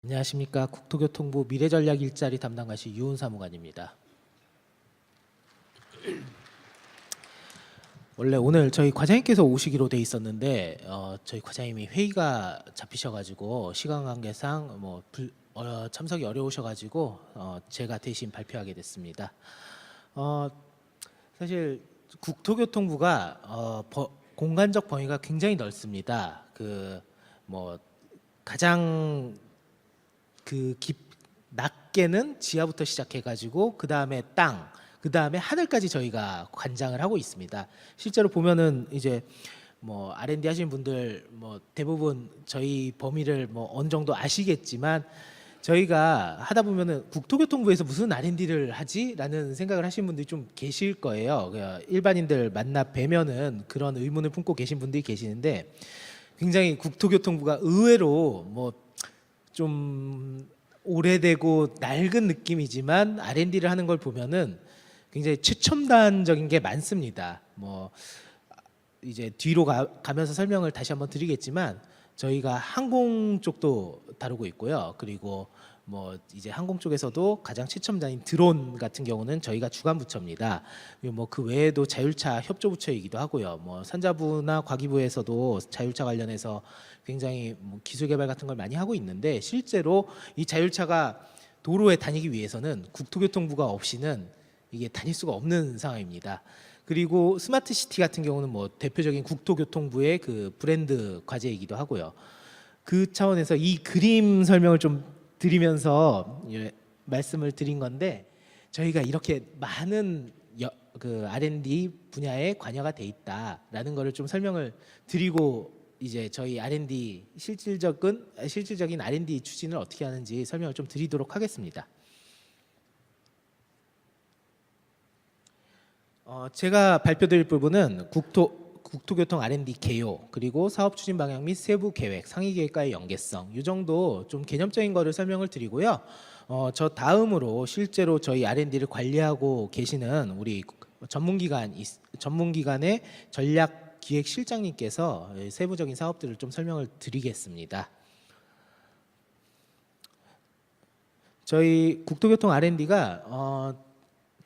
안녕하십니까. 국토교통부 미래전략 일자리 담당과시 유은 사무관입니다. 원래 오늘 저희 과장님께서 오시기로 돼 있었는데 저희 과장님이 회의가 잡히셔가지고 시간 관계상 참석이 어려우셔가지고 제가 대신 발표하게 됐습니다. 사실 국토교통부가 공간적 범위가 굉장히 넓습니다. 가장 낮게는 지하부터 시작해가지고 그 다음에 땅, 그 다음에 하늘까지 저희가 관장을 하고 있습니다. 실제로 보면은 이제 R&D 하시는 분들 대부분 저희 범위를 어느 정도 아시겠지만 저희가 하다 보면은 국토교통부에서 무슨 R&D를 하지라는 생각을 하시는 분들이 좀 계실 거예요. 일반인들 만나 뵈면은 그런 의문을 품고 계신 분들이 계시는데 굉장히 국토교통부가 의외로 좀 오래되고 낡은 느낌이지만 R&D를 하는 걸 보면은 굉장히 최첨단적인 게 많습니다. 이제 뒤로 가면서 설명을 다시 한번 드리겠지만 저희가 항공 쪽도 다루고 있고요. 그리고 이제 항공 쪽에서도 가장 최첨단인 드론 같은 경우는 저희가 주관 부처입니다. 그리고 그 외에도 자율차 협조 부처이기도 하고요. 산자부나 과기부에서도 자율차 관련해서 굉장히 기술 개발 같은 걸 많이 하고 있는데 실제로 이 자율차가 도로에 다니기 위해서는 국토교통부가 없이는 이게 다닐 수가 없는 상황입니다. 그리고 스마트 시티 같은 경우는 대표적인 국토교통부의 그 브랜드 과제이기도 하고요. 그 차원에서 이 그림 설명을 좀 드리면서 말씀을 드린 건데 저희가 이렇게 많은 R&D 분야에 관여가 돼 있다라는 거를 좀 설명을 드리고 이제 저희 R&D 실질적인 R&D 추진을 어떻게 하는지 설명을 좀 드리도록 하겠습니다. 제가 발표드릴 부분은 국토교통 R&D 개요, 그리고 사업 추진 방향 및 세부 계획, 상위 계획과의 연계성, 이 정도 좀 개념적인 거를 설명을 드리고요. 저 다음으로 실제로 저희 R&D를 관리하고 계시는 우리 전문기관의 전략기획실장님께서 세부적인 사업들을 좀 설명을 드리겠습니다. 저희 국토교통 R&D가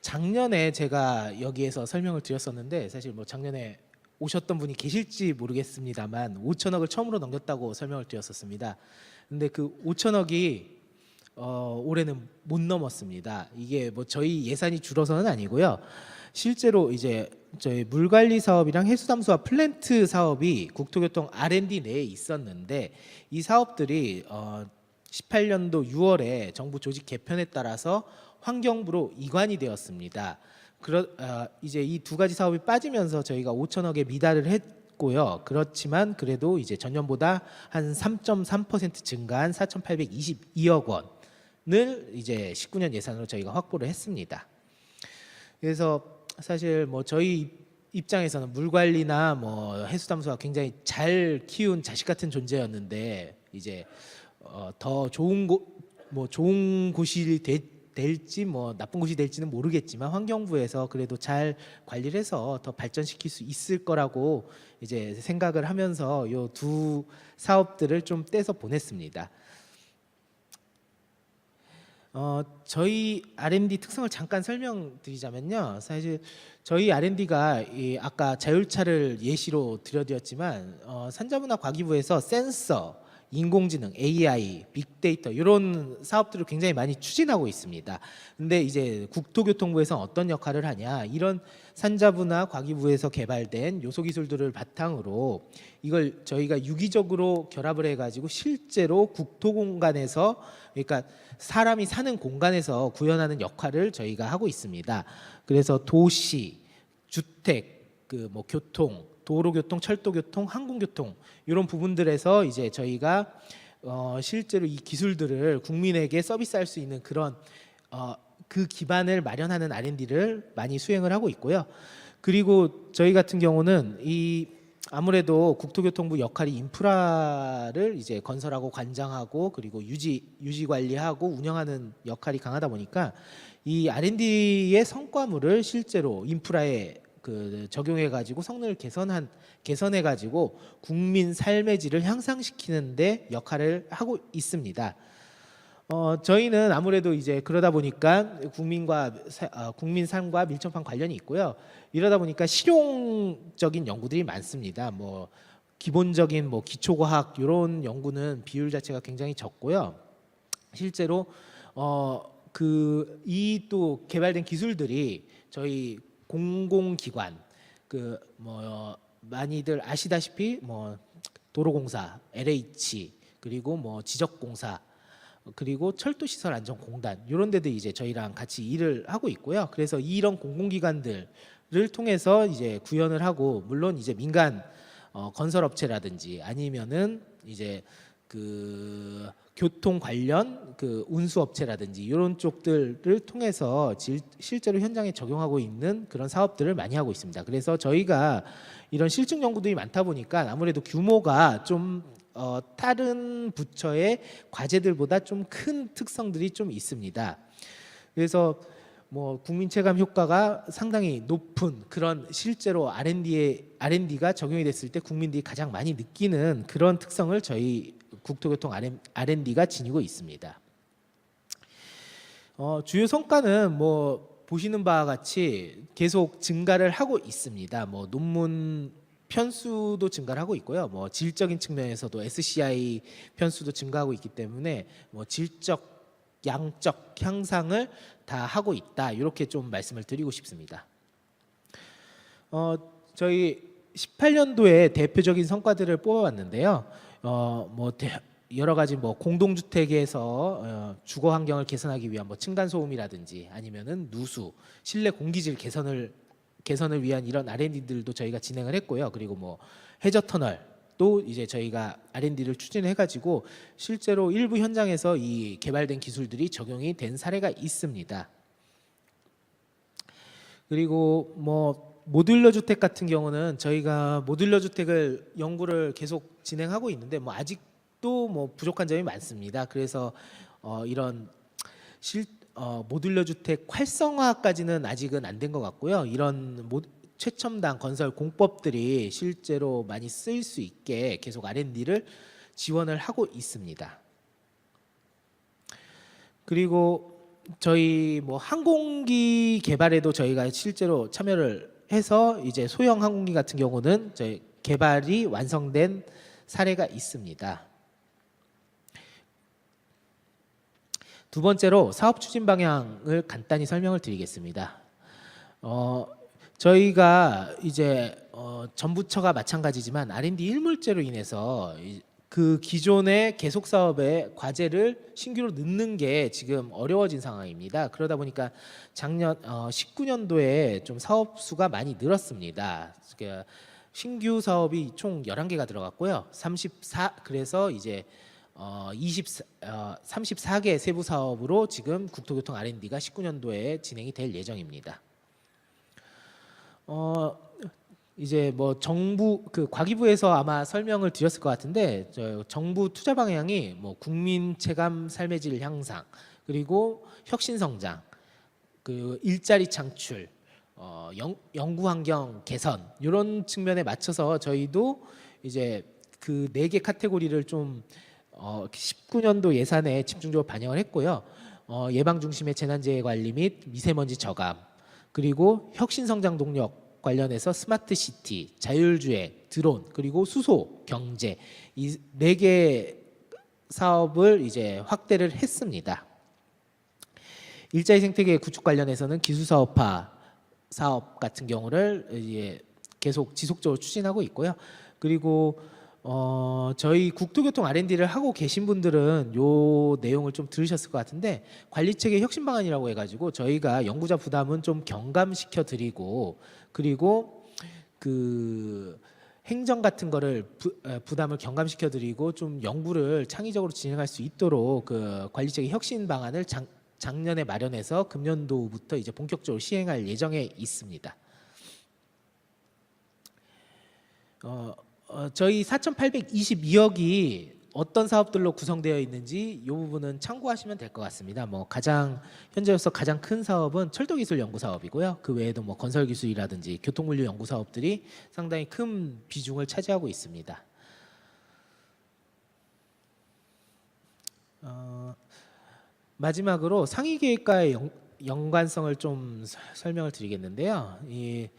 작년에 제가 여기에서 설명을 드렸었는데 사실 작년에 오셨던 분이 계실지 모르겠습니다만 5천억을 처음으로 넘겼다고 설명을 드렸었습니다. 근데 그 5천억이 올해는 못 넘었습니다. 이게 저희 예산이 줄어서는 아니고요. 실제로 이제 저희 물관리 사업이랑 해수담수화 플랜트 사업이 국토교통 R&D 내에 있었는데 이 사업들이 18년도 6월에 정부 조직 개편에 따라서 환경부로 이관이 되었습니다. 이제 이 두 가지 사업이 빠지면서 저희가 5천억에 미달을 했고요. 그렇지만 그래도 이제 전년보다 한 3.3% 증가한 4,822억 원을 이제 19년 예산으로 저희가 확보를 했습니다. 그래서 사실 저희 입장에서는 물관리나 해수담수가 굉장히 잘 키운 자식 같은 존재였는데 이제 더 좋은 곳이 될지 나쁜 곳이 될지는 모르겠지만 환경부에서 그래도 잘 관리를 해서 더 발전시킬 수 있을 거라고 이제 생각을 하면서 이 두 사업들을 좀 떼서 보냈습니다. 저희 R&D 특성을 잠깐 설명드리자면요. 사실 저희 R&D가 아까 자율차를 예시로 들여드렸지만 산자부나 과기부에서 센서, 인공지능, AI, 빅데이터 이런 사업들을 굉장히 많이 추진하고 있습니다. 근데 이제 국토교통부에서 어떤 역할을 하냐, 이런 산자부나 과기부에서 개발된 요소 기술들을 바탕으로 이걸 저희가 유기적으로 결합을 해가지고 실제로 국토공간에서, 그러니까 사람이 사는 공간에서 구현하는 역할을 저희가 하고 있습니다. 그래서 도시, 주택, 교통, 도로교통, 철도교통, 항공교통 이런 부분들에서 이제 저희가 실제로 이 기술들을 국민에게 서비스할 수 있는 그런 그 기반을 마련하는 R&D를 많이 수행을 하고 있고요. 그리고 저희 같은 경우는 아무래도 국토교통부 역할이 인프라를 이제 건설하고 관장하고 그리고 유지 관리하고 운영하는 역할이 강하다 보니까 이 R&D의 성과물을 실제로 인프라에 적용해 가지고 성능을 개선해 가지고 국민 삶의 질을 향상시키는 데 역할을 하고 있습니다. 저희는 아무래도 이제 그러다 보니까 국민 삶과 밀접한 관련이 있고요. 이러다 보니까 실용적인 연구들이 많습니다. 뭐 기본적인 뭐 기초과학 이런 연구는 비율 자체가 굉장히 적고요. 실제로 이 또 개발된 기술들이 저희 공공기관 뭐 많이들 아시다시피 뭐 도로공사, LH 그리고 뭐 지적공사 그리고 철도시설안전공단 이런 데들 이제 저희랑 같이 일을 하고 있고요. 그래서 이런 공공기관들을 통해서 이제 구현을 하고 물론 이제 민간 건설업체라든지 아니면은 이제 그 교통 관련 그 운수업체라든지 이런 쪽들을 통해서 실제로 현장에 적용하고 있는 그런 사업들을 많이 하고 있습니다. 그래서 저희가 이런 실증 연구들이 많다 보니까 아무래도 규모가 좀 다른 부처의 과제들보다 좀 큰 특성들이 좀 있습니다. 그래서 뭐 국민 체감 효과가 상당히 높은 그런 실제로 R&D가 적용이 됐을 때 국민들이 가장 많이 느끼는 그런 특성을 저희 국토교통 R&D가 지니고 있습니다. 주요 성과는 뭐 보시는 바와 같이 계속 증가를 하고 있습니다. 뭐 논문 편수도 증가를 하고 있고요. 뭐 질적인 측면에서도 SCI 편수도 증가하고 있기 때문에 뭐 질적, 양적 향상을 다 하고 있다. 이렇게 좀 말씀을 드리고 싶습니다. 저희 18년도에 대표적인 성과들을 뽑아봤는데요. 뭐 여러 가지 뭐 공동주택에서 주거 환경을 개선하기 위한 뭐 층간 소음이라든지 아니면은 누수, 실내 공기질 개선을 위한 이런 R&D들도 저희가 진행을 했고요. 그리고 뭐 해저 터널도 이제 저희가 R&D를 추진해 가지고 실제로 일부 현장에서 이 개발된 기술들이 적용이 된 사례가 있습니다. 그리고 뭐 모듈러 주택 같은 경우는 저희가 모듈러 주택을 연구를 계속 진행하고 있는데 뭐 아직도 뭐 부족한 점이 많습니다. 그래서 이런 모듈러 주택 활성화까지는 아직은 안 된 것 같고요. 이런 최첨단 건설 공법들이 실제로 많이 쓰일 수 있게 계속 R&D를 지원을 하고 있습니다. 그리고 저희 뭐 항공기 개발에도 저희가 실제로 참여를 해서 이제 소형 항공기 같은 경우는 저희 개발이 완성된 사례가 있습니다. 두 번째로 사업 추진 방향을 간단히 설명을 드리겠습니다. 저희가 이제 전부처가 마찬가지지만 R&D 일물제로 인해서 그 기존의 계속 사업의 과제를 신규로 넣는 게 지금 어려워진 상황입니다. 그러다 보니까 작년 19년도에 좀 사업 수가 많이 늘었습니다. 그러니까 신규 사업이 총 11개가 들어갔고요. 그래서 이제 34개 세부 사업으로 지금 국토교통 R&D가 19년도에 진행이 될 예정입니다. 이제 뭐 정부 과기부에서 아마 설명을 드렸을 것 같은데 정부 투자 방향이 뭐 국민 체감 삶의 질 향상 그리고 혁신 성장 그 일자리 창출 연구 환경 개선 이런 측면에 맞춰서 저희도 이제 그 4개 카테고리를 좀 19년도 예산에 집중적으로 반영을 했고요. 예방 중심의 재난재해 관리 및 미세먼지 저감 그리고 혁신 성장 동력 관련해서 스마트 시티, 자율주행, 드론 그리고 수소, 경제 이 4개 사업을 이제 확대를 했습니다. 일자리 생태계 구축 관련해서는 기술사업화 사업 같은 경우를 이제 계속 지속적으로 추진하고 있고요. 그리고 저희 국토교통 R&D를 하고 계신 분들은 요 내용을 좀 들으셨을 것 같은데 관리체계 혁신 방안이라고 해가지고 저희가 연구자 부담은 좀 경감시켜 드리고 그리고 그 행정 같은 거를 부담을 경감시켜 드리고 좀 연구를 창의적으로 진행할 수 있도록 그 관리체계 혁신 방안을 작년에 마련해서 금년도부터 이제 본격적으로 시행할 예정에 있습니다. 저희 4,822억이 어떤 사업들로 구성되어 있는지 이 부분은 참고하시면 될 것 같습니다. 뭐 현재로서 가장 큰 사업은 철도기술 연구 사업이고요. 그 외에도 뭐 건설기술이라든지 교통물류 연구 사업들이 상당히 큰 비중을 차지하고 있습니다. 마지막으로 상위 계획과의 연관성을 좀 설명을 드리겠는데요. 이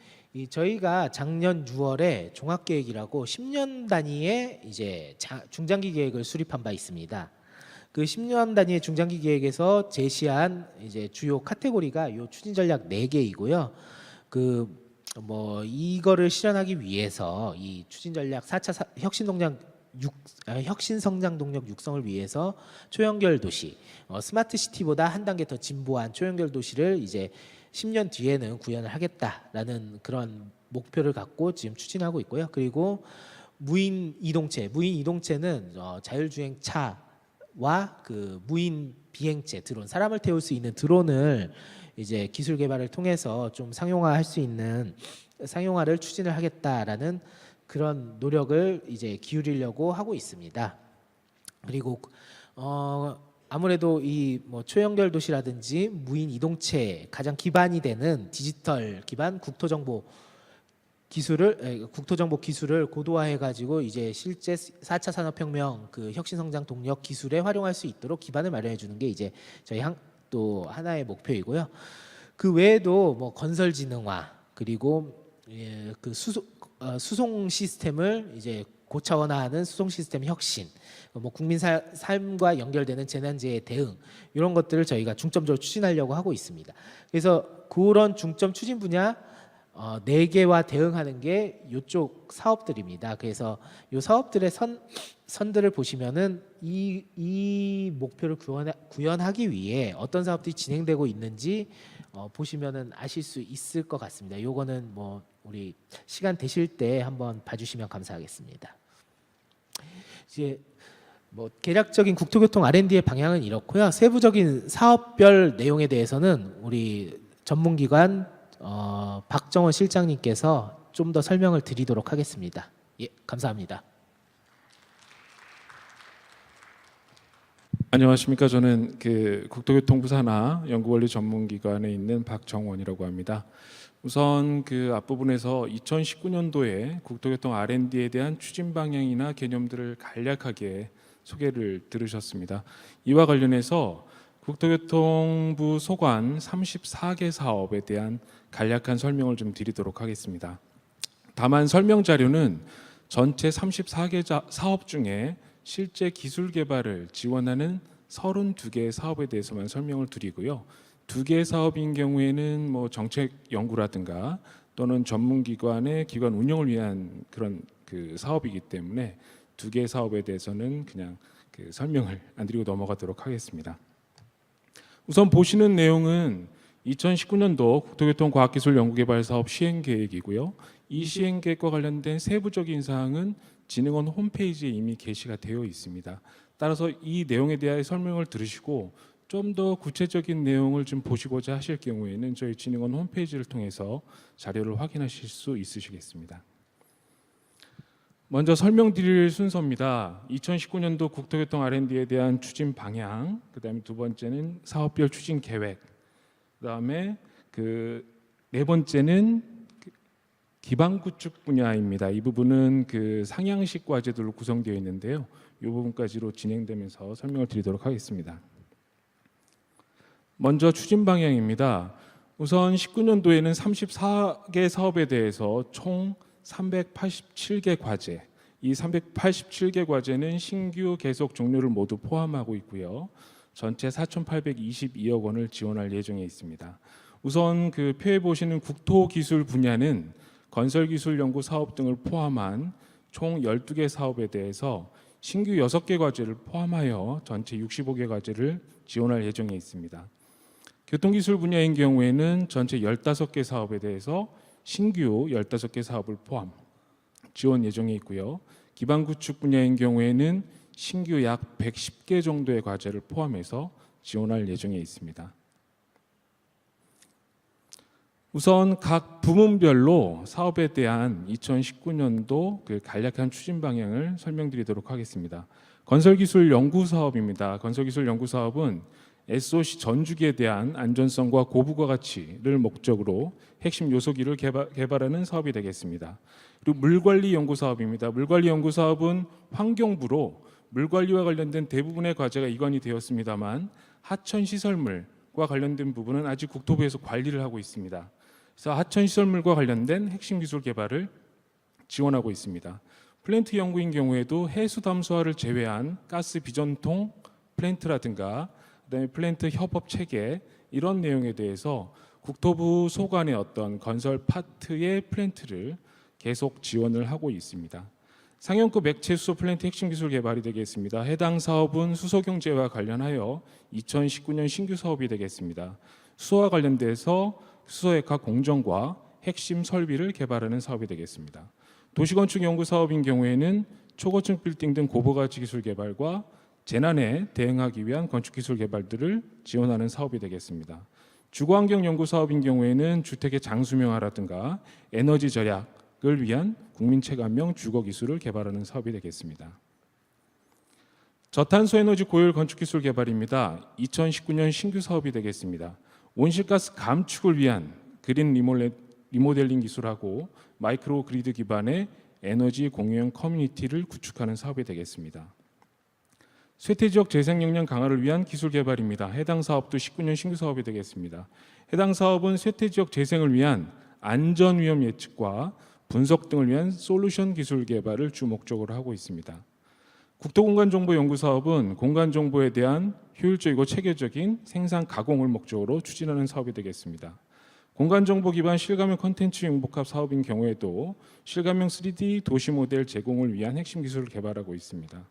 저희가 작년 6월에 종합계획이라고 10년 단위의 이제 중장기 계획을 수립한 바 있습니다. 그 10년 단위의 중장기 계획에서 제시한 이제 주요 카테고리가 요 추진 전략 4개이고요. 그 뭐 이거를 실현하기 위해서 이 추진 전략 4차 혁신 성장 동력 육성을 위해서 초연결 도시, 스마트 시티보다 한 단계 더 진보한 초연결 도시를 이제 10년 뒤에는 구현을 하겠다라는 그런 목표를 갖고 지금 추진하고 있고요. 그리고 무인 이동체는 자율주행 차와 그 무인 비행체 드론, 사람을 태울 수 있는 드론을 이제 기술 개발을 통해서 좀 상용화할 수 있는 상용화를 추진을 하겠다라는 그런 노력을 이제 기울이려고 하고 있습니다. 그리고 아무래도 이 뭐 초연결 도시라든지 무인 이동체 가장 기반이 되는 디지털 기반 국토정보 기술을 고도화해 가지고 이제 실제 4차 산업혁명 그 혁신성장 동력 기술에 활용할 수 있도록 기반을 마련해 주는 게 이제 저희 또 하나의 목표이고요. 그 외에도 뭐 건설지능화 그리고 그 수송 시스템을 이제 고차원화하는 수송 시스템 혁신, 뭐 국민 삶과 연결되는 재난재해 대응 이런 것들을 저희가 중점적으로 추진하려고 하고 있습니다. 그래서 그런 중점 추진 분야 4개와 대응하는 게 이쪽 사업들입니다. 그래서 이 사업들의 선들을 보시면은 이 목표를 구현하기 위해 어떤 사업들이 진행되고 있는지 보시면은 아실 수 있을 것 같습니다. 요거는 뭐 우리 시간 되실 때 한번 봐주시면 감사하겠습니다. 이제 뭐 개략적인 국토교통 R&D의 방향은 이렇고요. 세부적인 사업별 내용에 대해서는 우리 전문기관 박정원 실장님께서 좀 더 설명을 드리도록 하겠습니다. 예, 감사합니다. 안녕하십니까. 저는 그 국토교통부 산하 연구원리 전문기관에 있는 박정원이라고 합니다. 우선 그 앞부분에서 2019년도에 국토교통 R&D에 대한 추진 방향이나 개념들을 간략하게 소개를 들으셨습니다. 이와 관련해서 국토교통부 소관 34개 사업에 대한 간략한 설명을 좀 드리도록 하겠습니다. 다만 설명 자료는 전체 34개 사업 중에 실제 기술 개발을 지원하는 32개 사업에 대해서만 설명을 드리고요. 2개 사업인 경우에는 뭐 정책 연구라든가 또는 전문기관의 기관 운영을 위한 그런 그 사업이기 때문에 2개 사업에 대해서는 그냥 그 설명을 안 드리고 넘어가도록 하겠습니다. 우선 보시는 내용은 2019년도 국토교통과학기술연구개발사업 시행계획이고요. 이 시행계획과 관련된 세부적인 사항은 진흥원 홈페이지에 이미 게시가 되어 있습니다. 따라서 이 내용에 대한 설명을 들으시고 좀 더 구체적인 내용을 좀 보시고자 하실 경우에는 저희 진흥원 홈페이지를 통해서 자료를 확인하실 수 있으시겠습니다. 먼저 설명드릴 순서입니다. 2019년도 국토교통 R&D에 대한 추진 방향, 그다음에 두 번째는 사업별 추진 계획, 그다음에 그 네 번째는 기반 구축 분야입니다. 이 부분은 그 상향식 과제들로 구성되어 있는데요. 이 부분까지로 진행되면서 설명을 드리도록 하겠습니다. 먼저 추진 방향입니다. 우선 19년도에는 34개 사업에 대해서 총 387개 과제, 이 387개 과제는 신규 계속 종료를 모두 포함하고 있고요. 전체 4,822억 원을 지원할 예정에 있습니다. 우선 그 표에 보시는 국토기술 분야는 건설기술 연구 사업 등을 포함한 총 12개 사업에 대해서 신규 6개 과제를 포함하여 전체 65개 과제를 지원할 예정에 있습니다. 교통기술 분야인 경우에는 전체 15개 사업에 대해서 신규 15개 사업을 포함 지원 예정에 있고요. 기반구축 분야인 경우에는 신규 약 110개 정도의 과제를 포함해서 지원할 예정에 있습니다. 우선 각 부문별로 사업에 대한 2019년도 그 간략한 추진 방향을 설명드리도록 하겠습니다. 건설기술 연구 사업입니다. 건설기술 연구 사업은 SOC 전주기에 대한 안전성과 고부가 가치를 목적으로 핵심 요소기를 개발하는 사업이 되겠습니다. 그리고 물관리 연구 사업입니다. 물관리 연구 사업은 환경부로 물관리와 관련된 대부분의 과제가 이관이 되었습니다만 하천 시설물과 관련된 부분은 아직 국토부에서 관리를 하고 있습니다. 그래서 하천 시설물과 관련된 핵심 기술 개발을 지원하고 있습니다. 플랜트 연구인 경우에도 해수 담수화를 제외한 가스 비전통 플랜트라든가 그다음에 플랜트 협업 체계 이런 내용에 대해서 국토부 소관의 어떤 건설 파트의 플랜트를 계속 지원을 하고 있습니다. 상용급 액체 수소 플랜트 핵심 기술 개발이 되겠습니다. 해당 사업은 수소 경제와 관련하여 2019년 신규 사업이 되겠습니다. 수소와 관련돼서 수소액화 공정과 핵심 설비를 개발하는 사업이 되겠습니다. 도시건축 연구 사업인 경우에는 초고층 빌딩 등 고부가치 기술 개발과 재난에 대응하기 위한 건축 기술 개발들을 지원하는 사업이 되겠습니다. 주거환경 연구 사업인 경우에는 주택의 장수명화라든가 에너지 절약을 위한 국민 체감형 주거 기술을 개발하는 사업이 되겠습니다. 저탄소 에너지 고효율 건축 기술 개발입니다. 2019년 신규 사업이 되겠습니다. 온실가스 감축을 위한 그린 리모델링 기술하고 마이크로 그리드 기반의 에너지 공유형 커뮤니티를 구축하는 사업이 되겠습니다. 쇠퇴지역 재생 역량 강화를 위한 기술 개발입니다. 해당 사업도 19년 신규 사업이 되겠습니다. 해당 사업은 쇠퇴지역 재생을 위한 안전 위험 예측과 분석 등을 위한 솔루션 기술 개발을 주 목적으로 하고 있습니다. 국토공간정보 연구 사업은 공간 정보에 대한 효율적이고 체계적인 생산 가공을 목적으로 추진하는 사업이 되겠습니다. 공간정보 기반 실감형 콘텐츠 융복합 사업인 경우에도 실감형 3D 도시 모델 제공을 위한 핵심 기술을 개발하고 있습니다.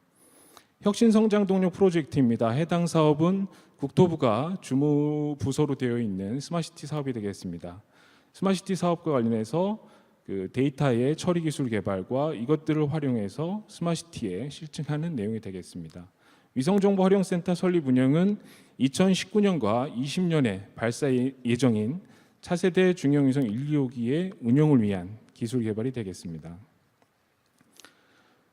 혁신성장 동력 프로젝트입니다. 해당 사업은 국토부가 주무 부서로 되어 있는 스마시티 사업이 되겠습니다. 스마시티 사업과 관련해서 그 데이터의 처리 기술 개발과 이것들을 활용해서 스마시티에 실증하는 내용이 되겠습니다. 위성정보 활용센터 설립 운영은 2019년과 20년에 발사 예정인 차세대 중형위성 1, 2호기의 운영을 위한 기술 개발이 되겠습니다.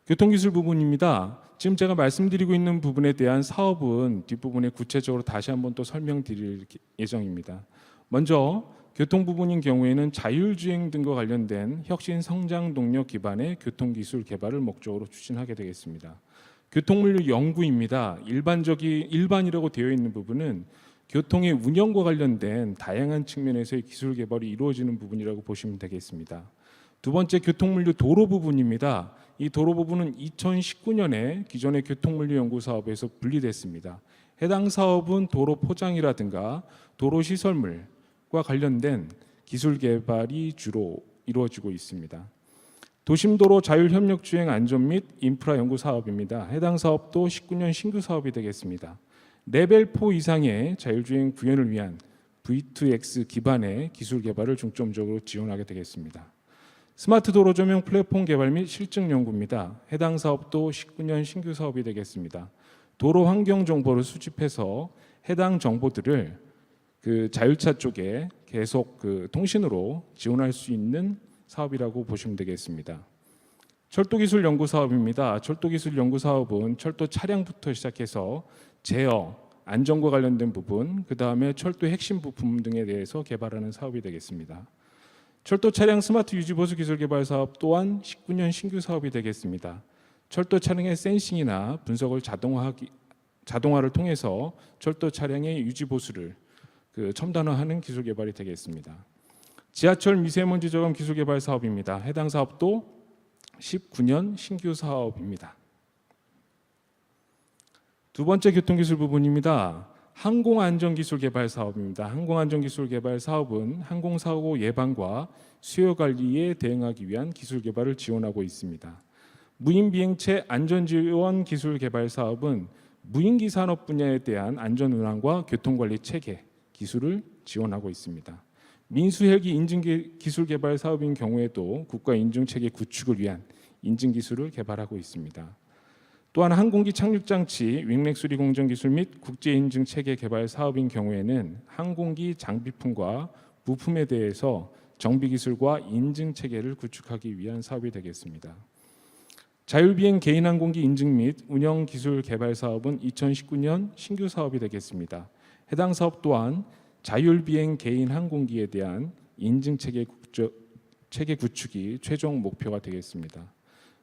교통기술 부분입니다. 지금 제가 말씀드리고 있는 부분에 대한 사업은 뒷부분에 구체적으로 다시 한번 또 설명드릴 예정입니다. 먼저 교통 부분인 경우에는 자율주행 등과 관련된 혁신 성장 동력 기반의 교통기술 개발을 목적으로 추진하게 되겠습니다. 교통물류 연구입니다. 일반이라고 되어 있는 부분은 교통의 운영과 관련된 다양한 측면에서의 기술 개발이 이루어지는 부분이라고 보시면 되겠습니다. 두 번째 교통물류 도로 부분입니다. 이 도로 부분은 2019년에 기존의 교통물류 연구 사업에서 분리됐습니다. 해당 사업은 도로 포장이라든가 도로 시설물과 관련된 기술 개발이 주로 이루어지고 있습니다. 도심도로 자율협력주행 안전 및 인프라 연구 사업입니다. 해당 사업도 19년 신규 사업이 되겠습니다. 레벨 4 이상의 자율주행 구현을 위한 V2X 기반의 기술 개발을 중점적으로 지원하게 되겠습니다. 스마트 도로 조명 플랫폼 개발 및 실증 연구입니다. 해당 사업도 19년 신규 사업이 되겠습니다. 도로 환경 정보를 수집해서 해당 정보들을 그 자율차 쪽에 계속 그 통신으로 지원할 수 있는 사업이라고 보시면 되겠습니다. 철도기술 연구 사업입니다. 철도기술 연구 사업은 철도 차량부터 시작해서 제어, 안전과 관련된 부분, 그 다음에 철도 핵심 부품 등에 대해서 개발하는 사업이 되겠습니다. 철도 차량 스마트 유지 보수 기술 개발 사업 또한 19년 신규 사업이 되겠습니다. 철도 차량의 센싱이나 분석을 자동화를 통해서 철도 차량의 유지 보수를 첨단화하는 기술 개발이 되겠습니다. 지하철 미세먼지 저감 기술 개발 사업입니다. 해당 사업도 19년 신규 사업입니다. 두 번째 교통기술 부분입니다. 항공안전기술 개발 사업입니다. 항공안전기술 개발 사업은 항공사고 예방과 수요관리에 대응하기 위한 기술 개발을 지원하고 있습니다. 무인비행체 안전지원 기술 개발 사업은 무인기 산업 분야에 대한 안전운항과 교통관리 체계, 기술을 지원하고 있습니다. 민수헬기 인증기술 개발 사업인 경우에도 국가 인증체계 구축을 위한 인증기술을 개발하고 있습니다. 또한 항공기 착륙장치 윙렉 수리 공정 기술 및 국제인증체계 개발 사업인 경우에는 항공기 장비품과 부품에 대해서 정비기술과 인증체계를 구축하기 위한 사업이 되겠습니다. 자율비행 개인항공기 인증 및 운영기술 개발 사업은 2019년 신규 사업이 되겠습니다. 해당 사업 또한 자율비행 개인항공기에 대한 인증체계 구축이 최종 목표가 되겠습니다.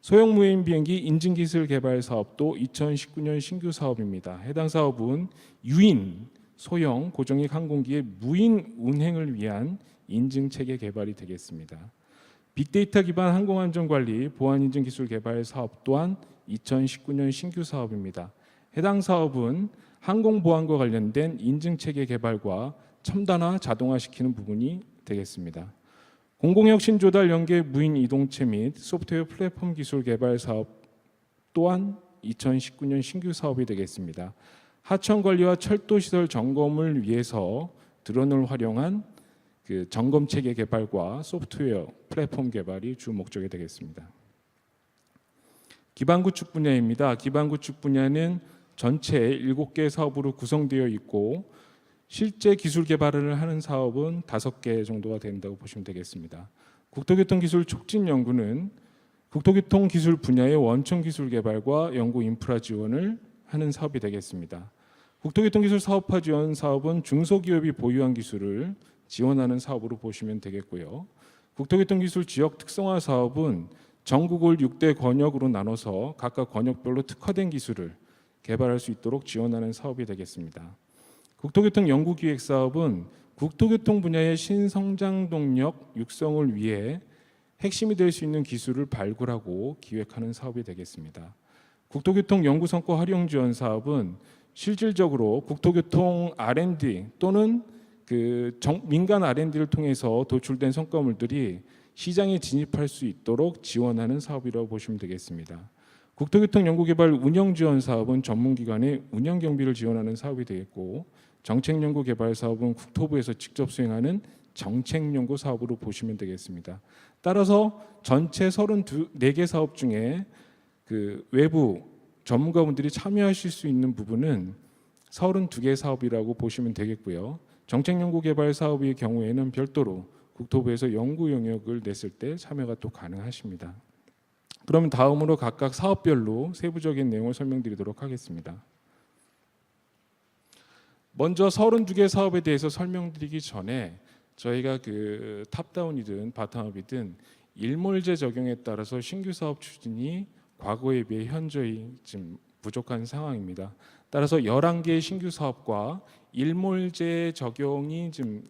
소형 무인 비행기 인증기술 개발 사업도 2019년 신규 사업입니다. 해당 사업은 유인 소형 고정익 항공기의 무인 운행을 위한 인증 체계 개발이 되겠습니다. 빅데이터 기반 항공안전관리 보안 인증 기술 개발 사업 또한 2019년 신규 사업입니다. 해당 사업은 항공보안과 관련된 인증 체계 개발과 첨단화 자동화시키는 부분이 되겠습니다. 공공혁신 조달 연계 무인 이동체 및 소프트웨어 플랫폼 기술 개발 사업 또한 2019년 신규 사업이 되겠습니다. 하천 관리와 철도 시설 점검을 위해서 드론을 활용한 그 점검 체계 개발과 소프트웨어 플랫폼 개발이 주 목적이 되겠습니다. 기반 구축 분야입니다. 기반 구축 분야는 전체 7개 사업으로 구성되어 있고 실제 기술 개발을 하는 사업은 5개 정도가 된다고 보시면 되겠습니다. 국토교통기술 촉진연구는 국토교통기술 분야의 원천 기술 개발과 연구 인프라 지원을 하는 사업이 되겠습니다. 국토교통기술 사업화 지원 사업은 중소기업이 보유한 기술을 지원하는 사업으로 보시면 되겠고요. 국토교통기술 지역 특성화 사업은 전국을 6대 권역으로 나눠서 각각 권역별로 특화된 기술을 개발할 수 있도록 지원하는 사업이 되겠습니다. 국토교통 연구기획 사업은 국토교통 분야의 신성장 동력 육성을 위해 핵심이 될 수 있는 기술을 발굴하고 기획하는 사업이 되겠습니다. 국토교통 연구 성과 활용 지원 사업은 실질적으로 국토교통 R&D 또는 민간 R&D를 통해서 도출된 성과물들이 시장에 진입할 수 있도록 지원하는 사업이라고 보시면 되겠습니다. 국토교통 연구개발 운영 지원 사업은 전문기관의 운영 경비를 지원하는 사업이 되겠고, 정책연구개발 사업은 국토부에서 직접 수행하는 정책연구 사업으로 보시면 되겠습니다. 따라서 전체 34개 사업 중에 외부 전문가분들이 참여하실 수 있는 부분은 32개 사업이라고 보시면 되겠고요. 정책연구개발 사업의 경우에는 별도로 국토부에서 연구 영역을 냈을 때 참여가 또 가능하십니다. 그러면 다음으로 각각 사업별로 세부적인 내용을 설명드리도록 하겠습니다. 먼저 32개 사업에 대해서 설명드리기 전에 저희가 탑다운이든 바텀업이든 일몰제 적용에 따라서 신규 사업 추진이 과거에 비해 현저히 지금 부족한 상황입니다. 따라서 11개의 신규 사업과 일몰제 적용이 좀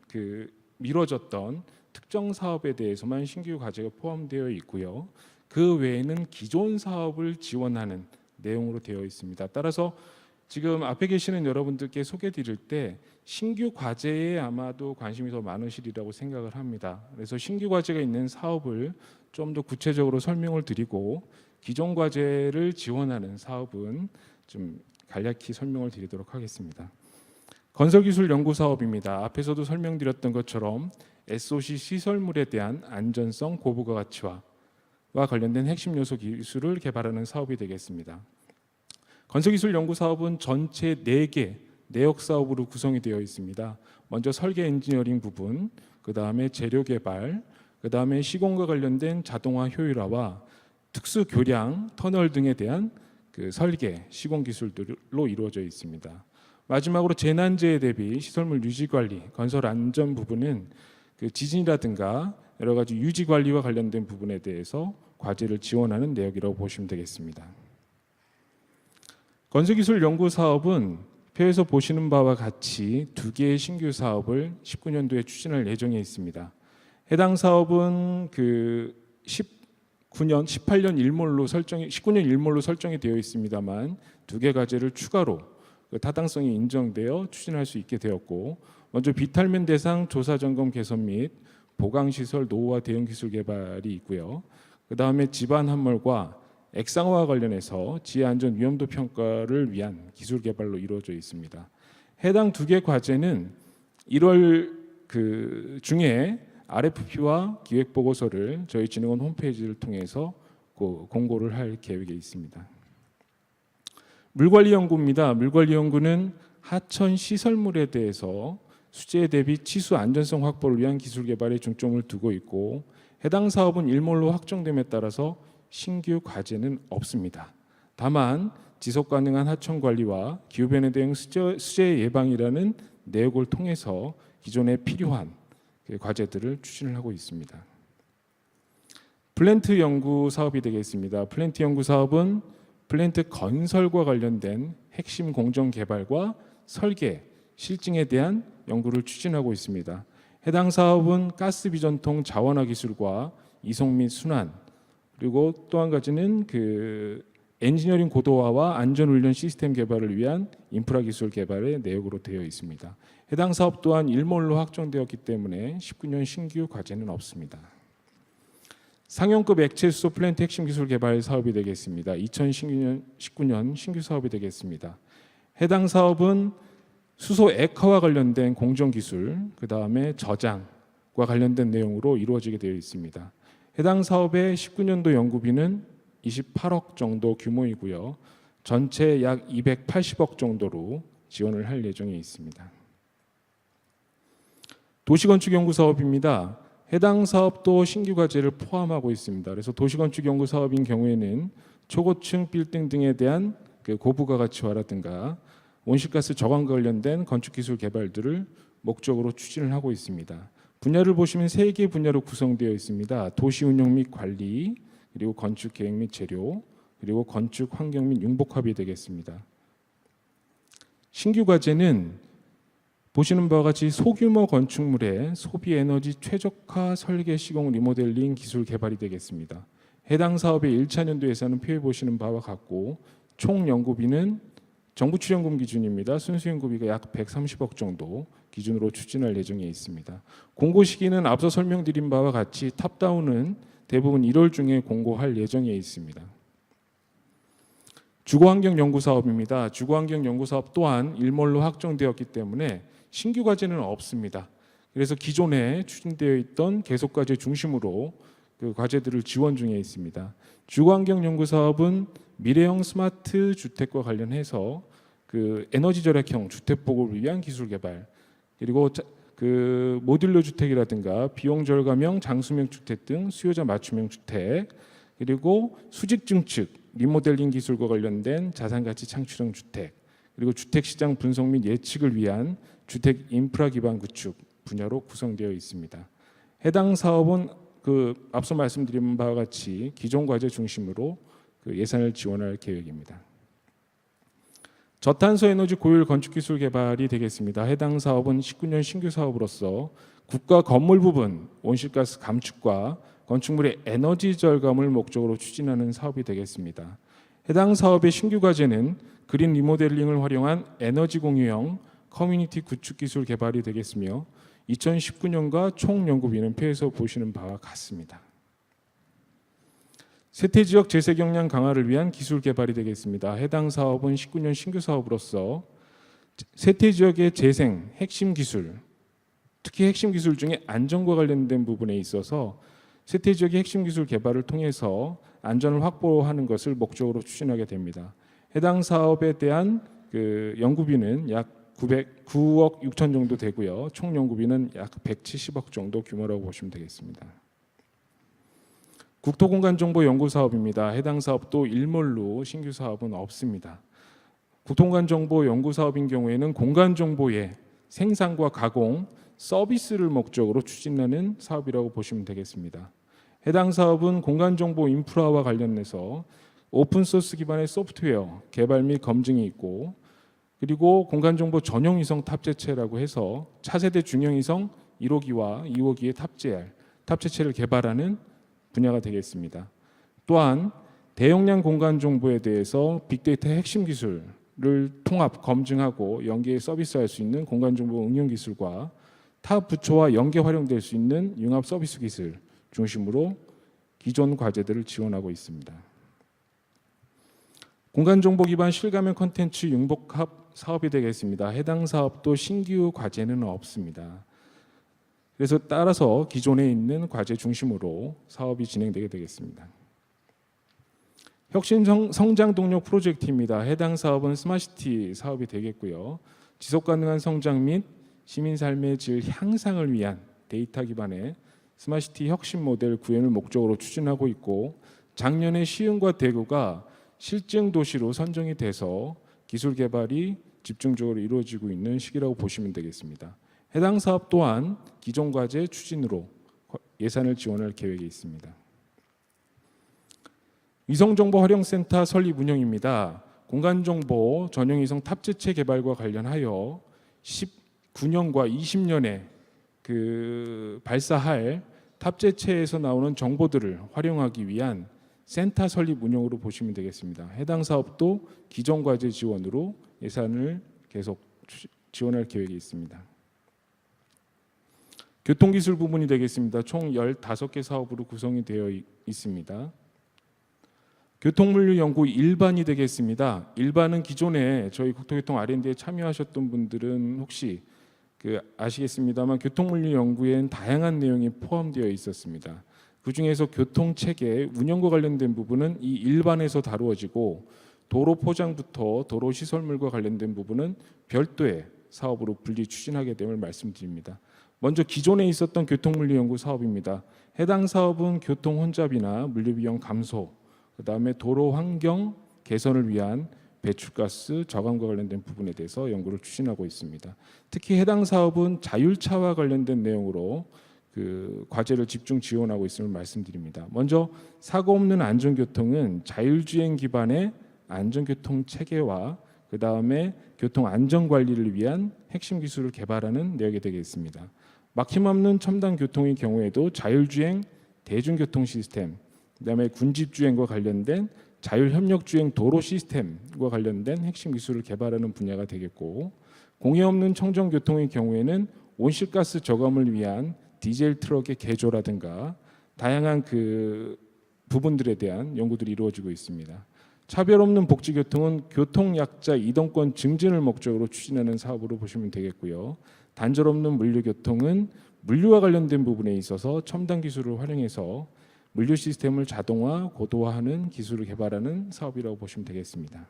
미뤄졌던 특정 사업에 대해서만 신규 과제가 포함되어 있고요. 그 외에는 기존 사업을 지원하는 내용으로 되어 있습니다. 따라서 지금 앞에 계시는 여러분들께 소개드릴 때 신규 과제에 아마도 관심이 더 많으시리라고 생각을 합니다. 그래서 신규 과제가 있는 사업을 좀 더 구체적으로 설명을 드리고 기존 과제를 지원하는 사업은 좀 간략히 설명을 드리도록 하겠습니다. 건설기술 연구 사업입니다. 앞에서도 설명드렸던 것처럼 SOC 시설물에 대한 안전성 고부가 가치와 관련된 핵심 요소 기술을 개발하는 사업이 되겠습니다. 건설기술 연구 사업은 전체 4개 내역 사업으로 구성이 되어 있습니다. 먼저 설계 엔지니어링 부분, 그 다음에 재료 개발, 그 다음에 시공과 관련된 자동화 효율화와 특수 교량, 터널 등에 대한 설계, 시공 기술들로 이루어져 있습니다. 마지막으로 재난재해 대비 시설물 유지 관리, 건설 안전 부분은 지진이라든가 여러 가지 유지 관리와 관련된 부분에 대해서 과제를 지원하는 내역이라고 보시면 되겠습니다. 건설기술 연구 사업은 표에서 보시는 바와 같이 2개의 신규 사업을 19년도에 추진할 예정에 있습니다. 해당 사업은 18년 일몰로 19년 일몰로 설정이 되어 있습니다만 2개 과제를 추가로 타당성이 인정되어 추진할 수 있게 되었고, 먼저 비탈면 대상 조사 점검 개선 및 보강 시설 노후화 대응 기술 개발이 있고요. 그 다음에 집안 함몰과 액상화와 관련해서 지하 안전 위험도 평가를 위한 기술 개발로 이루어져 있습니다. 해당 2개 과제는 1월 중에 RFP와 기획 보고서를 저희 진흥원 홈페이지를 통해서 공고를 할 계획에 있습니다. 물관리 연구입니다. 물관리 연구는 하천 시설물에 대해서 수재 대비 치수 안전성 확보를 위한 기술 개발에 중점을 두고 있고, 해당 사업은 일몰로 확정됨에 따라서 신규 과제는 없습니다. 다만 지속 가능한 하천 관리와 기후 변화 대응 수재 예방이라는 내역을 통해서 기존에 필요한 과제들을 추진을 하고 있습니다. 플랜트 연구 사업이 되겠습니다. 플랜트 연구 사업은 플랜트 건설과 관련된 핵심 공정 개발과 설계, 실증에 대한 연구를 추진하고 있습니다. 해당 사업은 가스 비전통 자원화 기술과 이송 및 순환, 그리고 또 한 가지는 엔지니어링 고도화와 안전훈련 시스템 개발을 위한 인프라 기술 개발의 내역으로 되어 있습니다. 해당 사업 또한 일몰로 확정되었기 때문에 19년 신규 과제는 없습니다. 상용급 액체 수소 플랜트 핵심 기술 개발 사업이 되겠습니다. 2019년 신규 사업이 되겠습니다. 해당 사업은 수소 액화와 관련된 공정 기술, 그 다음에 저장과 관련된 내용으로 이루어지게 되어 있습니다. 해당 사업의 19년도 연구비는 28억 정도 규모이고요. 전체 약 280억 정도로 지원을 할 예정에 있습니다. 도시건축 연구 사업입니다. 해당 사업도 신규 과제를 포함하고 있습니다. 그래서 도시건축 연구 사업인 경우에는 초고층 빌딩 등에 대한 고부가 가치화라든가 온실가스 저감과 관련된 건축기술 개발들을 목적으로 추진을 하고 있습니다. 분야를 보시면 3개 분야로 구성되어 있습니다. 도시운영 및 관리, 그리고 건축계획 및 재료, 그리고 건축 환경 및 융복합이 되겠습니다. 신규 과제는 보시는 바와 같이 소규모 건축물의 소비 에너지 최적화 설계 시공 리모델링 기술 개발이 되겠습니다. 해당 사업의 1차 년도 예산은 표에 보시는 바와 같고 총 연구비는 정부 출연금 기준입니다. 순수 연구비가 약 130억 정도 기준으로 추진할 예정에 있습니다. 공고 시기는 앞서 설명드린 바와 같이 탑다운은 대부분 1월 중에 공고할 예정에 있습니다. 주거환경 연구 사업입니다. 주거환경 연구 사업 또한 일몰로 확정되었기 때문에 신규 과제는 없습니다. 그래서 기존에 추진되어 있던 계속 과제 중심으로 과제들을 지원 중에 있습니다. 주거환경 연구 사업은 미래형 스마트 주택과 관련해서 에너지 절약형 주택 보급을 위한 기술 개발, 그리고 모듈러 주택이라든가 비용 절감형 장수명 주택 등 수요자 맞춤형 주택, 그리고 수직 증축 리모델링 기술과 관련된 자산가치 창출형 주택, 그리고 주택시장 분석 및 예측을 위한 주택 인프라 기반 구축 분야로 구성되어 있습니다. 해당 사업은 앞서 말씀드린 바와 같이 기존 과제 중심으로 예산을 지원할 계획입니다. 저탄소 에너지 고효율 건축기술 개발이 되겠습니다. 해당 사업은 19년 신규 사업으로서 국가 건물 부분 온실가스 감축과 건축물의 에너지 절감을 목적으로 추진하는 사업이 되겠습니다. 해당 사업의 신규 과제는 그린 리모델링을 활용한 에너지 공유형 커뮤니티 구축 기술 개발이 되겠으며 2019년과 총 연구비는 표에서 보시는 바와 같습니다. 세태지역 재생 경량 강화를 위한 기술 개발이 되겠습니다. 해당 사업은 19년 신규 사업으로서 세태지역의 재생 핵심 기술, 특히 핵심 기술 중에 안전과 관련된 부분에 있어서 세태지역의 핵심 기술 개발을 통해서 안전을 확보하는 것을 목적으로 추진하게 됩니다. 해당 사업에 대한 연구비는 약 9억 6천 정도 되고요. 총 연구비는 약 170억 정도 규모라고 보시면 되겠습니다. 국토공간정보 연구 사업입니다. 해당 사업도 일몰로 신규 사업은 없습니다. 국토공간정보 연구 사업인 경우에는 공간정보의 생산과 가공, 서비스를 목적으로 추진하는 사업이라고 보시면 되겠습니다. 해당 사업은 공간정보 인프라와 관련해서 오픈소스 기반의 소프트웨어 개발 및 검증이 있고, 그리고 공간정보 전용 위성 탑재체라고 해서 차세대 중형 위성 1호기와 2호기에 탑재할 탑재체를 개발하는 분야가 되겠습니다. 또한 대용량 공간 정보에 대해서 빅데이터 핵심 기술을 통합 검증하고 연계 서비스할 수 있는 공간 정보 응용 기술과 타 부처와 연계 활용될 수 있는 융합 서비스 기술 중심으로 기존 과제들을 지원하고 있습니다. 공간 정보 기반 실가면 콘텐츠 융복합 사업이 되겠습니다. 해당 사업도 신규 과제는 없습니다. 그래서 따라서 기존에 있는 과제 중심으로 사업이 진행되게 되겠습니다. 혁신 성장 동력 프로젝트입니다. 해당 사업은 스마트시티 사업이 되겠고요. 지속 가능한 성장 및 시민 삶의 질 향상을 위한 데이터 기반의 스마트시티 혁신 모델 구현을 목적으로 추진하고 있고, 작년에 시흥과 대구가 실증 도시로 선정이 돼서 기술 개발이 집중적으로 이루어지고 있는 시기라고 보시면 되겠습니다. 해당 사업 또한 기존 과제 추진으로 예산을 지원할 계획이 있습니다. 위성정보 활용센터 설립 운영입니다. 공간정보 전용위성 탑재체 개발과 관련하여 19년과 20년에 발사할 탑재체에서 나오는 정보들을 활용하기 위한 센터 설립 운영으로 보시면 되겠습니다. 해당 사업도 기존 과제 지원으로 예산을 계속 지원할 계획이 있습니다. 교통기술 부분이 되겠습니다. 총 15개 사업으로 구성이 되어 있습니다. 교통물류 연구 일반이 되겠습니다. 일반은 기존에 저희 국토교통 R&D에 참여하셨던 분들은 혹시 아시겠습니다만 교통물류 연구에는 다양한 내용이 포함되어 있었습니다. 그 중에서 교통체계 운영과 관련된 부분은 이 일반에서 다루어지고 도로 포장부터 도로 시설물과 관련된 부분은 별도의 사업으로 분리 추진하게 됨을 말씀드립니다. 먼저 기존에 있었던 교통물류 연구 사업입니다. 해당 사업은 교통 혼잡이나 물류 비용 감소, 그다음에 도로 환경 개선을 위한 배출가스 저감과 관련된 부분에 대해서 연구를 추진하고 있습니다. 특히 해당 사업은 자율차와 관련된 내용으로 과제를 집중 지원하고 있음을 말씀드립니다. 먼저 사고 없는 안전교통은 자율주행 기반의 안전교통 체계와 그 다음에 교통 안전 관리를 위한 핵심 기술을 개발하는 내역이 되겠습니다. 막힘없는 첨단 교통의 경우에도 자율주행 대중교통 시스템, 그다음에 군집주행과 관련된 자율협력주행 도로 시스템과 관련된 핵심 기술을 개발하는 분야가 되겠고, 공해 없는 청정교통의 경우에는 온실가스 저감을 위한 디젤 트럭의 개조라든가 다양한 부분들에 대한 연구들이 이루어지고 있습니다. 차별 없는 복지교통은 교통약자 이동권 증진을 목적으로 추진하는 사업으로 보시면 되겠고요. 단절 없는 물류교통은 물류와 관련된 부분에 있어서 첨단 기술을 활용해서 물류 시스템을 자동화, 고도화하는 기술을 개발하는 사업이라고 보시면 되겠습니다.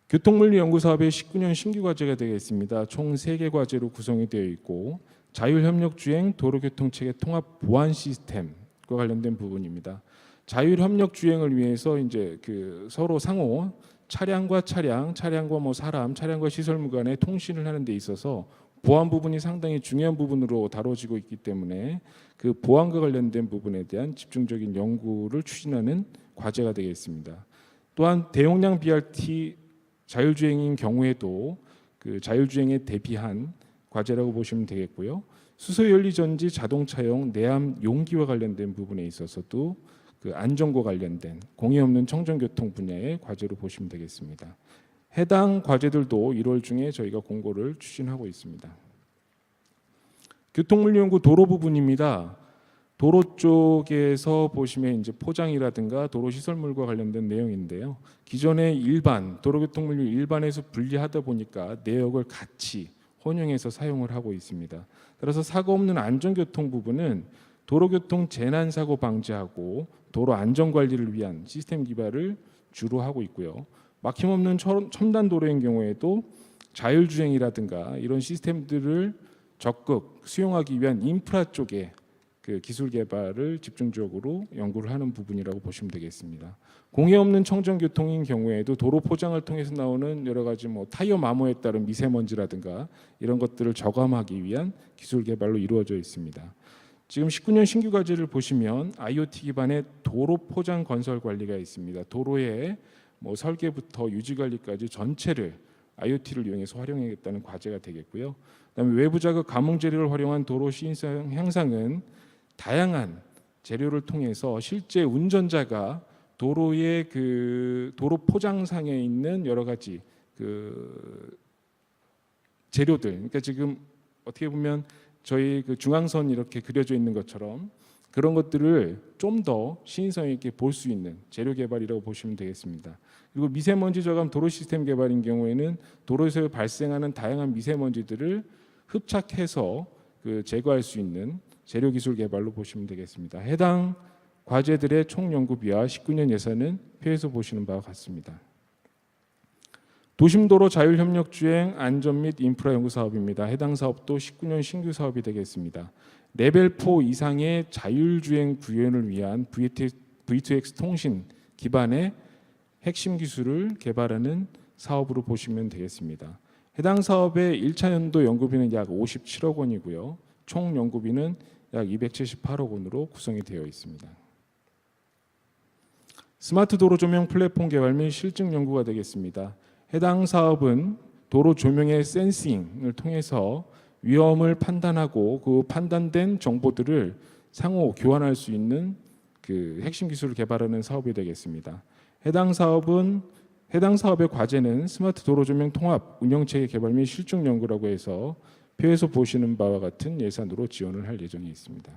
교통물류 연구 사업의 19년 신규 과제가 되겠습니다. 총 3개 과제로 구성이 되어 있고 자율협력주행 도로교통체계 통합 보안 시스템과 관련된 부분입니다. 자율협력주행을 위해서 이제 서로 상호 차량과 사람, 차량과 시설물 간의 통신을 하는 데 있어서 보안 부분이 상당히 중요한 부분으로 다뤄지고 있기 때문에 그 보안과 관련된 부분에 대한 집중적인 연구를 추진하는 과제가 되겠습니다. 또한 대용량 BRT 자율주행인 경우에도 자율주행에 대비한 과제라고 보시면 되겠고요. 수소연료전지 자동차용 내함 용기와 관련된 부분에 있어서도 안전과 관련된 공해 없는 청정교통 분야의 과제로 보시면 되겠습니다. 해당 과제들도 1월 중에 저희가 공고를 추진하고 있습니다. 교통물류연구 도로 부분입니다. 도로 쪽에서 보시면 이제 포장이라든가 도로 시설물과 관련된 내용인데요. 기존의 일반 도로교통물류 일반에서 분리하다 보니까 내역을 같이 혼용해서 사용을 하고 있습니다. 따라서 사고 없는 안전교통 부분은 도로교통 재난사고 방지하고 도로 안전관리를 위한 시스템 개발을 주로 하고 있고요. 막힘없는 첨단 도로인 경우에도 자율주행이라든가 이런 시스템들을 적극 수용하기 위한 인프라 쪽에 기술 개발을 집중적으로 연구를 하는 부분이라고 보시면 되겠습니다. 공해 없는 청정교통인 경우에도 도로 포장을 통해서 나오는 여러 가지 타이어 마모에 따른 미세먼지라든가 이런 것들을 저감하기 위한 기술 개발로 이루어져 있습니다. 지금 19년 신규 과제를 보시면 IoT 기반의 도로 포장 건설 관리가 있습니다. 도로의 설계부터 유지 관리까지 전체를 IoT를 이용해서 활용하겠다는 과제가 되겠고요. 그다음에 외부 자극 감응 재료를 활용한 도로 시인성 향상은 다양한 재료를 통해서 실제 운전자가 도로의 도로 포장상에 있는 여러 가지 재료들, 그러니까 지금 어떻게 보면 저희 중앙선 이렇게 그려져 있는 것처럼 그런 것들을 좀 더 시인성 있게 볼 수 있는 재료 개발이라고 보시면 되겠습니다. 그리고 미세먼지 저감 도로 시스템 개발인 경우에는 도로에서 발생하는 다양한 미세먼지들을 흡착해서 제거할 수 있는 재료 기술 개발로 보시면 되겠습니다. 해당 과제들의 총 연구비와 19년 예산은 표에서 보시는 바와 같습니다. 도심도로 자율협력주행 안전 및 인프라 연구 사업입니다. 해당 사업도 19년 신규 사업이 되겠습니다. 레벨 4 이상의 자율주행 구현을 위한 V2X 통신 기반의 핵심 기술을 개발하는 사업으로 보시면 되겠습니다. 해당 사업의 1차 연도 연구비는 약 57억 원이고요. 총 연구비는 약 278억 원으로 구성이 되어 있습니다. 스마트 도로 조명 플랫폼 개발 및 실증 연구가 되겠습니다. 해당 사업은 도로 조명의 센싱을 통해서 위험을 판단하고 그 판단된 정보들을 상호 교환할 수 있는 그 핵심 기술을 개발하는 사업이 되겠습니다. 해당 사업의 과제는 스마트 도로 조명 통합 운영체계 개발 및 실증 연구라고 해서 표에서 보시는 바와 같은 예산으로 지원을 할 예정이 있습니다.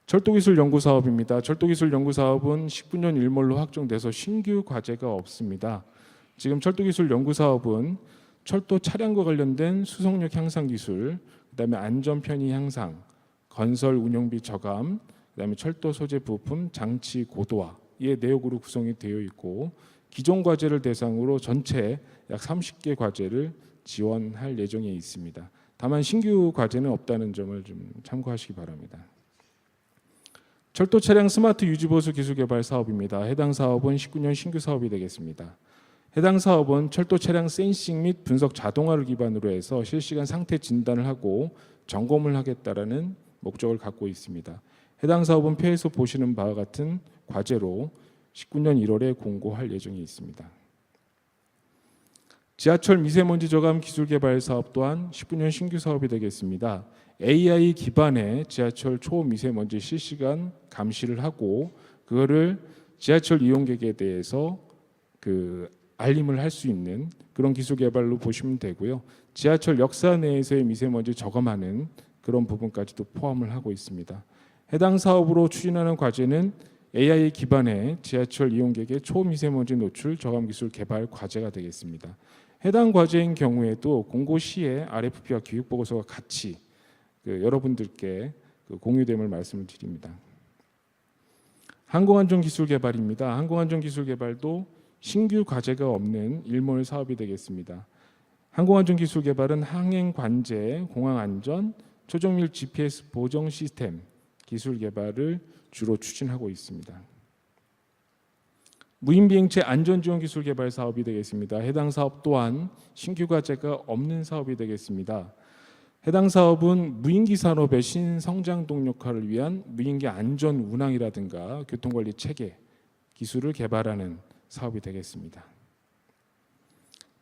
철도기술 연구 사업입니다. 철도기술 연구 사업은 19년 일몰로 확정돼서 신규 과제가 없습니다. 지금 철도기술 연구 사업은 철도 차량과 관련된 수송력 향상 기술, 그다음에 안전 편의 향상, 건설 운영비 저감, 그다음에 철도 소재 부품 장치 고도화의 내역으로 구성이 되어 있고 기존 과제를 대상으로 전체 약 30개 과제를 지원할 예정에 있습니다. 다만 신규 과제는 없다는 점을 좀 참고하시기 바랍니다. 철도 차량 스마트 유지보수 기술 개발 사업입니다. 해당 사업은 19년 신규 사업이 되겠습니다. 해당 사업은 철도 차량 센싱 및 분석 자동화를 기반으로 해서 실시간 상태 진단을 하고 점검을 하겠다라는 목적을 갖고 있습니다. 해당 사업은 표에서 보시는 바와 같은 과제로 19년 1월에 공고할 예정이 있습니다. 지하철 미세먼지 저감 기술 개발 사업 또한 19년 신규 사업이 되겠습니다. AI 기반의 지하철 초미세먼지 실시간 감시를 하고 그거를 지하철 이용객에 대해서 알림을 할 수 있는 그런 기술 개발로 보시면 되고요. 지하철 역사 내에서의 미세먼지 저감하는 그런 부분까지도 포함을 하고 있습니다. 해당 사업으로 추진하는 과제는 AI 기반의 지하철 이용객의 초미세먼지 노출 저감 기술 개발 과제가 되겠습니다. 해당 과제인 경우에도 공고 시에 RFP와 교육 보고서가 같이 여러분들께 공유됨을 말씀을 드립니다. 항공안전 기술 개발입니다. 항공안전 기술 개발도 신규 과제가 없는 일몰 사업이 되겠습니다. 항공안전 기술 개발은 항행 관제, 공항 안전, 초정밀 GPS 보정 시스템 기술 개발을 주로 추진하고 있습니다. 무인비행체 안전지원 기술 개발 사업이 되겠습니다. 해당 사업 또한 신규 과제가 없는 사업이 되겠습니다. 해당 사업은 무인기 산업의 신성장 동력화를 위한 무인기 안전 운항이라든가 교통관리 체계 기술을 개발하는 사업이 되겠습니다.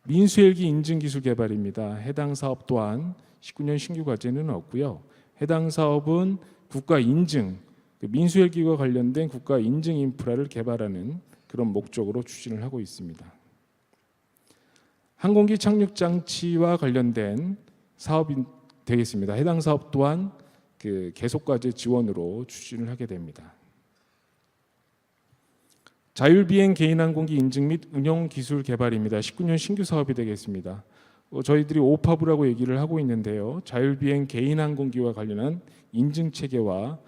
민수헬기 인증 기술 개발입니다. 해당 사업 또한 19년 신규 과제는 없고요. 해당 사업은 국가 인증, 민수헬기와 관련된 국가 인증 인프라를 개발하는 그런 목적으로 추진을 하고 있습니다. 항공기 착륙 장치와 관련된 사업이 되겠습니다. 해당 사업 또한 계속 과제 지원으로 추진을 하게 됩니다. 자율비행 개인항공기 인증 및 운영 기술 개발입니다. 19년 신규 사업이 되겠습니다. 저희들이 오파브라고 얘기를 하고 있는데요. 자율비행 개인항공기와 관련한 인증 체계와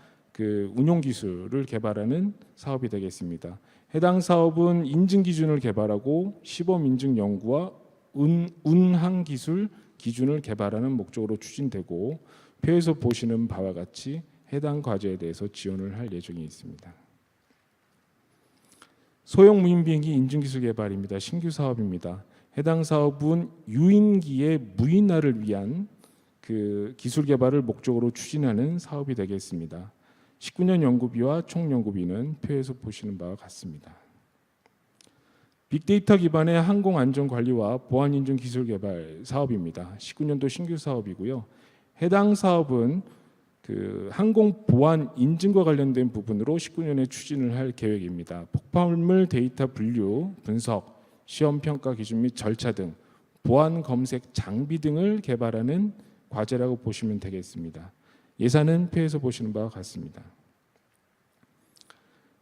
운용 기술을 개발하는 사업이 되겠습니다. 해당 사업은 인증 기준을 개발하고 시범 인증 연구와 운항 기술 기준을 개발하는 목적으로 추진되고 표에서 보시는 바와 같이 해당 과제에 대해서 지원을 할 예정이 있습니다. 소형 무인비행기 인증기술 개발입니다. 신규 사업입니다. 해당 사업은 유인기의 무인화를 위한 기술 개발을 목적으로 추진하는 사업이 되겠습니다. 19년 연구비와 총 연구비는 표에서 보시는 바와 같습니다. 빅데이터 기반의 항공안전관리와 보안인증 기술 개발 사업입니다. 19년도 신규 사업이고요. 해당 사업은 항공 보안 인증과 관련된 부분으로 19년에 추진을 할 계획입니다. 폭발물 데이터 분류, 분석, 시험 평가 기준 및 절차 등 보안 검색 장비 등을 개발하는 과제라고 보시면 되겠습니다. 예산은 표에서 보시는 바와 같습니다.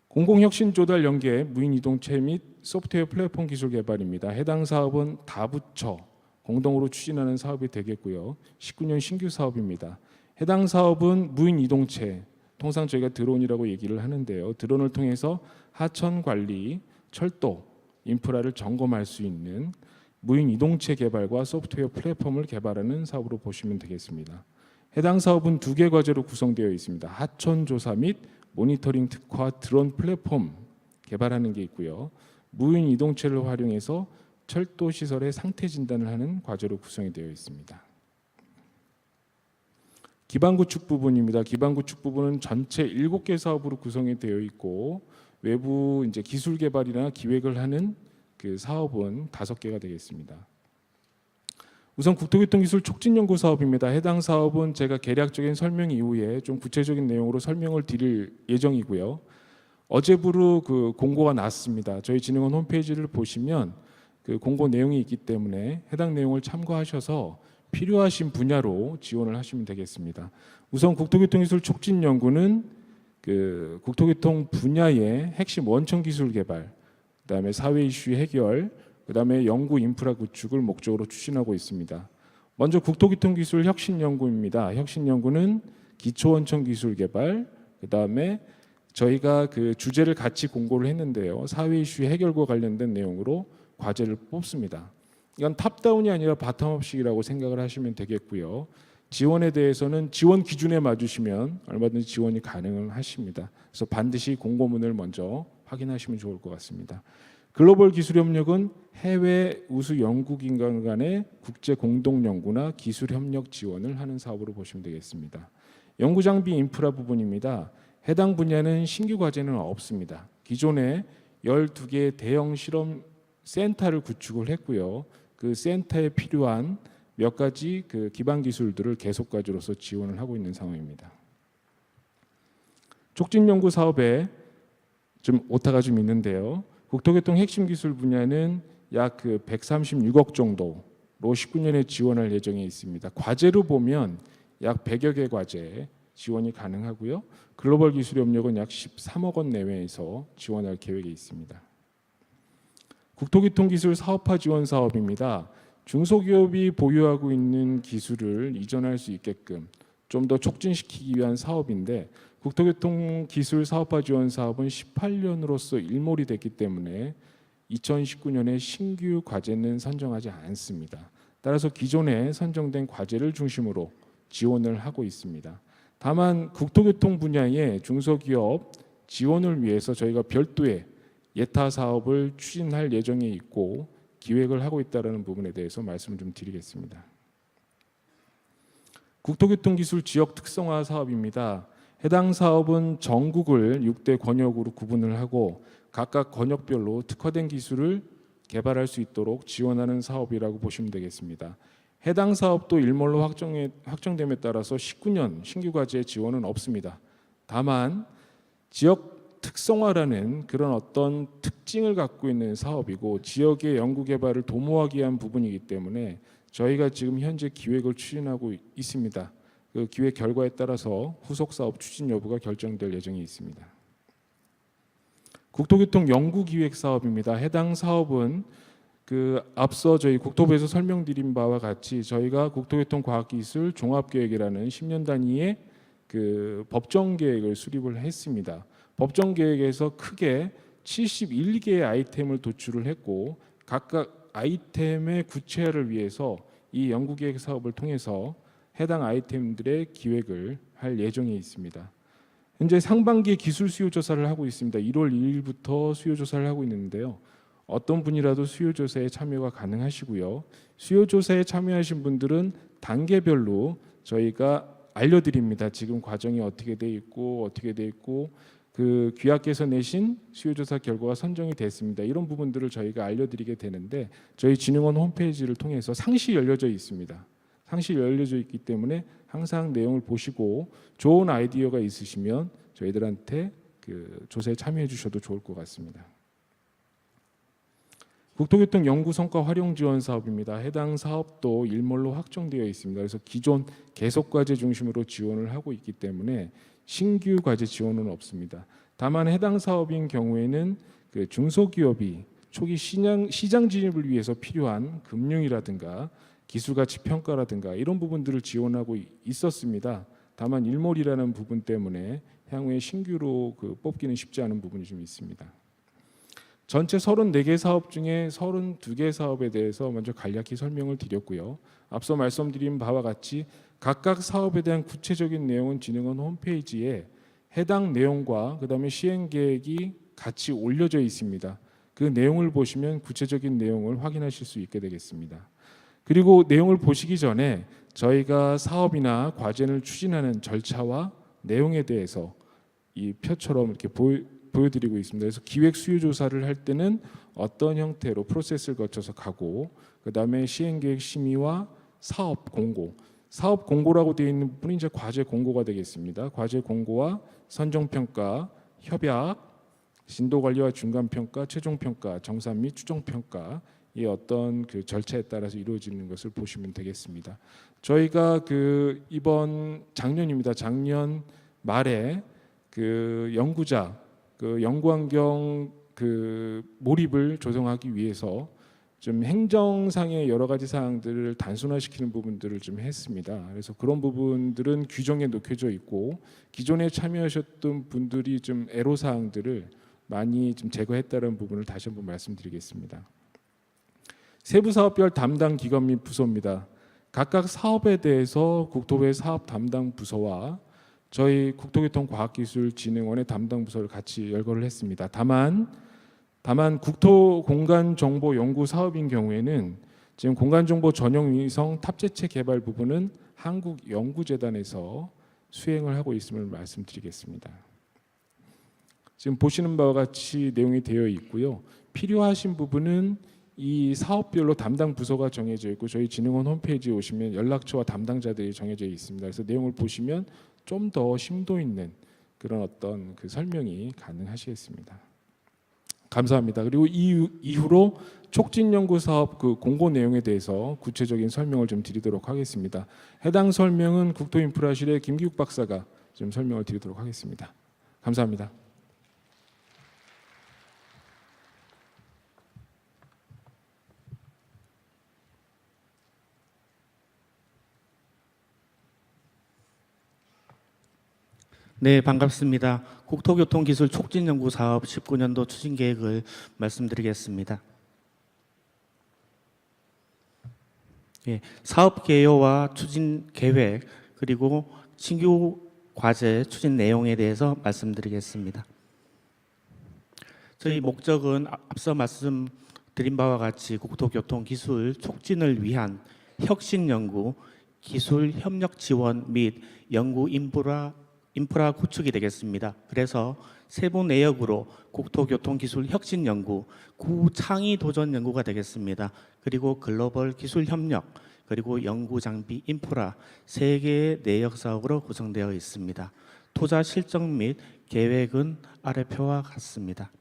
공공혁신 조달 연계 무인 이동체 및 소프트웨어 플랫폼 기술 개발입니다. 해당 사업은 다부처 공동으로 추진하는 사업이 되겠고요. 19년 신규 사업입니다. 해당 사업은 무인 이동체, 통상 저희가 드론이라고 얘기를 하는데요. 드론을 통해서 하천 관리, 철도 인프라를 점검할 수 있는 무인 이동체 개발과 소프트웨어 플랫폼을 개발하는 사업으로 보시면 되겠습니다. 해당 사업은 2개 과제로 구성되어 있습니다. 하천 조사 및 모니터링 특화 드론 플랫폼 개발하는 게 있고요. 무인 이동체를 활용해서 철도 시설의 상태 진단을 하는 과제로 구성이 되어 있습니다. 기반 구축 부분입니다. 기반 구축 부분은 전체 7개 사업으로 구성이 되어 있고 외부 이제 기술 개발이나 기획을 하는 그 사업은 5개가 되겠습니다. 우선 국토교통기술 촉진연구 사업입니다. 해당 사업은 제가 개략적인 설명 이후에 좀 구체적인 내용으로 설명을 드릴 예정이고요. 어제부로 그 공고가 났습니다. 저희 진흥원 홈페이지를 보시면 그 공고 내용이 있기 때문에 해당 내용을 참고하셔서 필요하신 분야로 지원을 하시면 되겠습니다. 우선 국토교통기술 촉진연구는 그 국토교통 분야의 핵심 원천 기술 개발, 그다음에 사회 이슈 해결, 그다음에 연구 인프라 구축을 목적으로 추진하고 있습니다. 먼저 국토교통기술 혁신연구입니다. 혁신연구는 기초원천 기술 개발, 그다음에 저희가 그 주제를 같이 공고를 했는데요. 사회 이슈 해결과 관련된 내용으로 과제를 뽑습니다. 이건 탑다운이 아니라 바텀업식이라고 생각을 하시면 되겠고요. 지원에 대해서는 지원 기준에 맞으시면 얼마든지 지원이 가능을 하십니다. 그래서 반드시 공고문을 먼저 확인하시면 좋을 것 같습니다. 글로벌 기술 협력은 해외 우수 연구기관 간의 국제 공동 연구나 기술 협력 지원을 하는 사업으로 보시면 되겠습니다. 연구 장비 인프라 부분입니다. 해당 분야는 신규 과제는 없습니다. 기존에 12개의 대형 실험 센터를 구축을 했고요. 그 센터에 필요한 몇 가지 그 기반 기술들을 계속 과제로서 지원을 하고 있는 상황입니다. 촉진 연구 사업에 좀 오타가 좀 있는데요. 국토교통 핵심 기술 분야는 약 그 136억 정도로 19년에 지원할 예정에 있습니다. 과제로 보면 약 100여 개 과제 지원이 가능하고요. 글로벌 기술 협력은 약 13억 원 내외에서 지원할 계획이 있습니다. 국토교통기술 사업화 지원 사업입니다. 중소기업이 보유하고 있는 기술을 이전할 수 있게끔 좀 더 촉진시키기 위한 사업인데 국토교통기술 사업화 지원 사업은 18년으로서 일몰이 됐기 때문에 2019년에 신규 과제는 선정하지 않습니다. 따라서 기존에 선정된 과제를 중심으로 지원을 하고 있습니다. 다만 국토교통 분야의 중소기업 지원을 위해서 저희가 별도의 예타 사업을 추진할 예정에 있고 기획을 하고 있다는 부분에 대해서 말씀을 좀 드리겠습니다. 국토교통기술 지역 특성화 사업입니다. 해당 사업은 전국을 6대 권역으로 구분을 하고 각각 권역별로 특화된 기술을 개발할 수 있도록 지원하는 사업이라고 보시면 되겠습니다. 해당 사업도 일몰로 확정됨에 따라서 19년 신규 과제 지원은 없습니다. 다만 지역 특성화라는 그런 어떤 특징을 갖고 있는 사업이고 지역의 연구 개발을 도모하기 위한 부분이기 때문에 저희가 지금 현재 기획을 추진하고 있습니다. 그 기획 결과에 따라서 후속 사업 추진 여부가 결정될 예정이 있습니다. 국토교통 연구기획 사업입니다. 해당 사업은 그 앞서 저희 국토부에서 설명드린 바와 같이 저희가 국토교통과학기술 종합계획이라는 10년 단위의 그 법정 계획을 수립을 했습니다. 법정 계획에서 크게 71개의 아이템을 도출을 했고 각각 아이템의 구체화를 위해서 이 연구계획 사업을 통해서 해당 아이템들의 기획을 할 예정에 있습니다. 현재 상반기에 기술 수요 조사를 하고 있습니다. 1월 2일부터 수요 조사를 하고 있는데요. 어떤 분이라도 수요 조사에 참여가 가능하시고요. 수요 조사에 참여하신 분들은 단계별로 저희가 알려드립니다. 지금 과정이 어떻게 돼 있고 그 귀하께서 내신 수요조사 결과가 선정이 됐습니다. 이런 부분들을 저희가 알려드리게 되는데 저희 진흥원 홈페이지를 통해서 상시 열려져 있습니다. 상시 열려져 있기 때문에 항상 내용을 보시고 좋은 아이디어가 있으시면 저희들한테 그 조사에 참여해 주셔도 좋을 것 같습니다. 국토교통 연구 성과 활용 지원 사업입니다. 해당 사업도 일몰로 확정되어 있습니다. 그래서 기존 계속 과제 중심으로 지원을 하고 있기 때문에 신규 과제 지원은 없습니다. 다만 해당 사업인 경우에는 그 중소기업이 초기 시장 진입을 위해서 필요한 금융이라든가 기술가치 평가라든가 이런 부분들을 지원하고 있었습니다. 다만 일몰이라는 부분 때문에 향후에 신규로 그 뽑기는 쉽지 않은 부분이 좀 있습니다. 전체 34개 사업 중에 32개 사업에 대해서 먼저 간략히 설명을 드렸고요. 앞서 말씀드린 바와 같이 각각 사업에 대한 구체적인 내용은 진흥원 홈페이지에 해당 내용과 그다음에 시행 계획이 같이 올려져 있습니다. 그 내용을 보시면 구체적인 내용을 확인하실 수 있게 되겠습니다. 그리고 내용을 보시기 전에 저희가 사업이나 과제를 추진하는 절차와 내용에 대해서 이 표처럼 이렇게 보여드리고 있습니다. 그래서 기획 수요 조사를 할 때는 어떤 형태로 프로세스를 거쳐서 가고, 그다음에 시행계획 심의와 사업 공고. 사업 공고라고 되어 있는 부분이 이제 과제 공고가 되겠습니다. 과제 공고와 선정 평가, 협약, 진도 관리와 중간 평가, 최종 평가, 정산 및 추정 평가의 어떤 그 절차에 따라서 이루어지는 것을 보시면 되겠습니다. 저희가 그 이번 작년입니다. 작년 말에 그 연구자, 그 연구환경 그 몰입을 조성하기 위해서 좀 행정상의 여러 가지 사항들을 단순화시키는 부분들을 좀 했습니다. 그래서 그런 부분들은 규정에 녹여져 있고, 기존에 참여하셨던 분들이 좀 애로 사항들을 많이 좀 제거했다는 부분을 다시 한번 말씀드리겠습니다. 세부 사업별 담당 기관 및 부서입니다. 각각 사업에 대해서 국토부의 사업 담당 부서와 저희 국토교통과학기술진흥원의 담당 부서를 같이 열거를 했습니다. 다만 국토공간정보 연구 사업인 경우에는 지금 공간정보 전용 위성 탑재체 개발 부분은 한국연구재단에서 수행을 하고 있음을 말씀드리겠습니다. 지금 보시는 바와 같이 내용이 되어 있고요. 필요하신 부분은 이 사업별로 담당 부서가 정해져 있고, 저희 진흥원 홈페이지에 오시면 연락처와 담당자들이 정해져 있습니다. 그래서 내용을 보시면 좀 더 심도 있는 그런 어떤 그 설명이 가능하시겠습니다. 감사합니다. 그리고 이후로 촉진연구 사업 그 공고 내용에 대해서 구체적인 설명을 좀 드리도록 하겠습니다. 해당 설명은 국토인프라실의 김기욱 박사가 좀 설명을 드리도록 하겠습니다. 감사합니다. 네, 반갑습니다. 국토교통기술 촉진연구사업 19년도 추진계획을 말씀드리겠습니다. 예, 사업 개요와 추진 계획, 그리고 신규 과제 추진 내용에 대해서 말씀드리겠습니다. 저희 목적은 앞서 말씀드린 바와 같이 국토교통기술 촉진을 위한 혁신 연구, 기술 협력 지원 및 연구 인프라 구축이 되겠습니다. 그래서 세부 내역으로 국토교통기술 혁신 연구, 구창의 도전 연구가 되겠습니다. 그리고 글로벌 기술 협력, 그리고 연구 장비 인프라 3개의 내역 사업으로 구성되어 있습니다. 투자 실정 및 계획은 아래 표와 같습니다.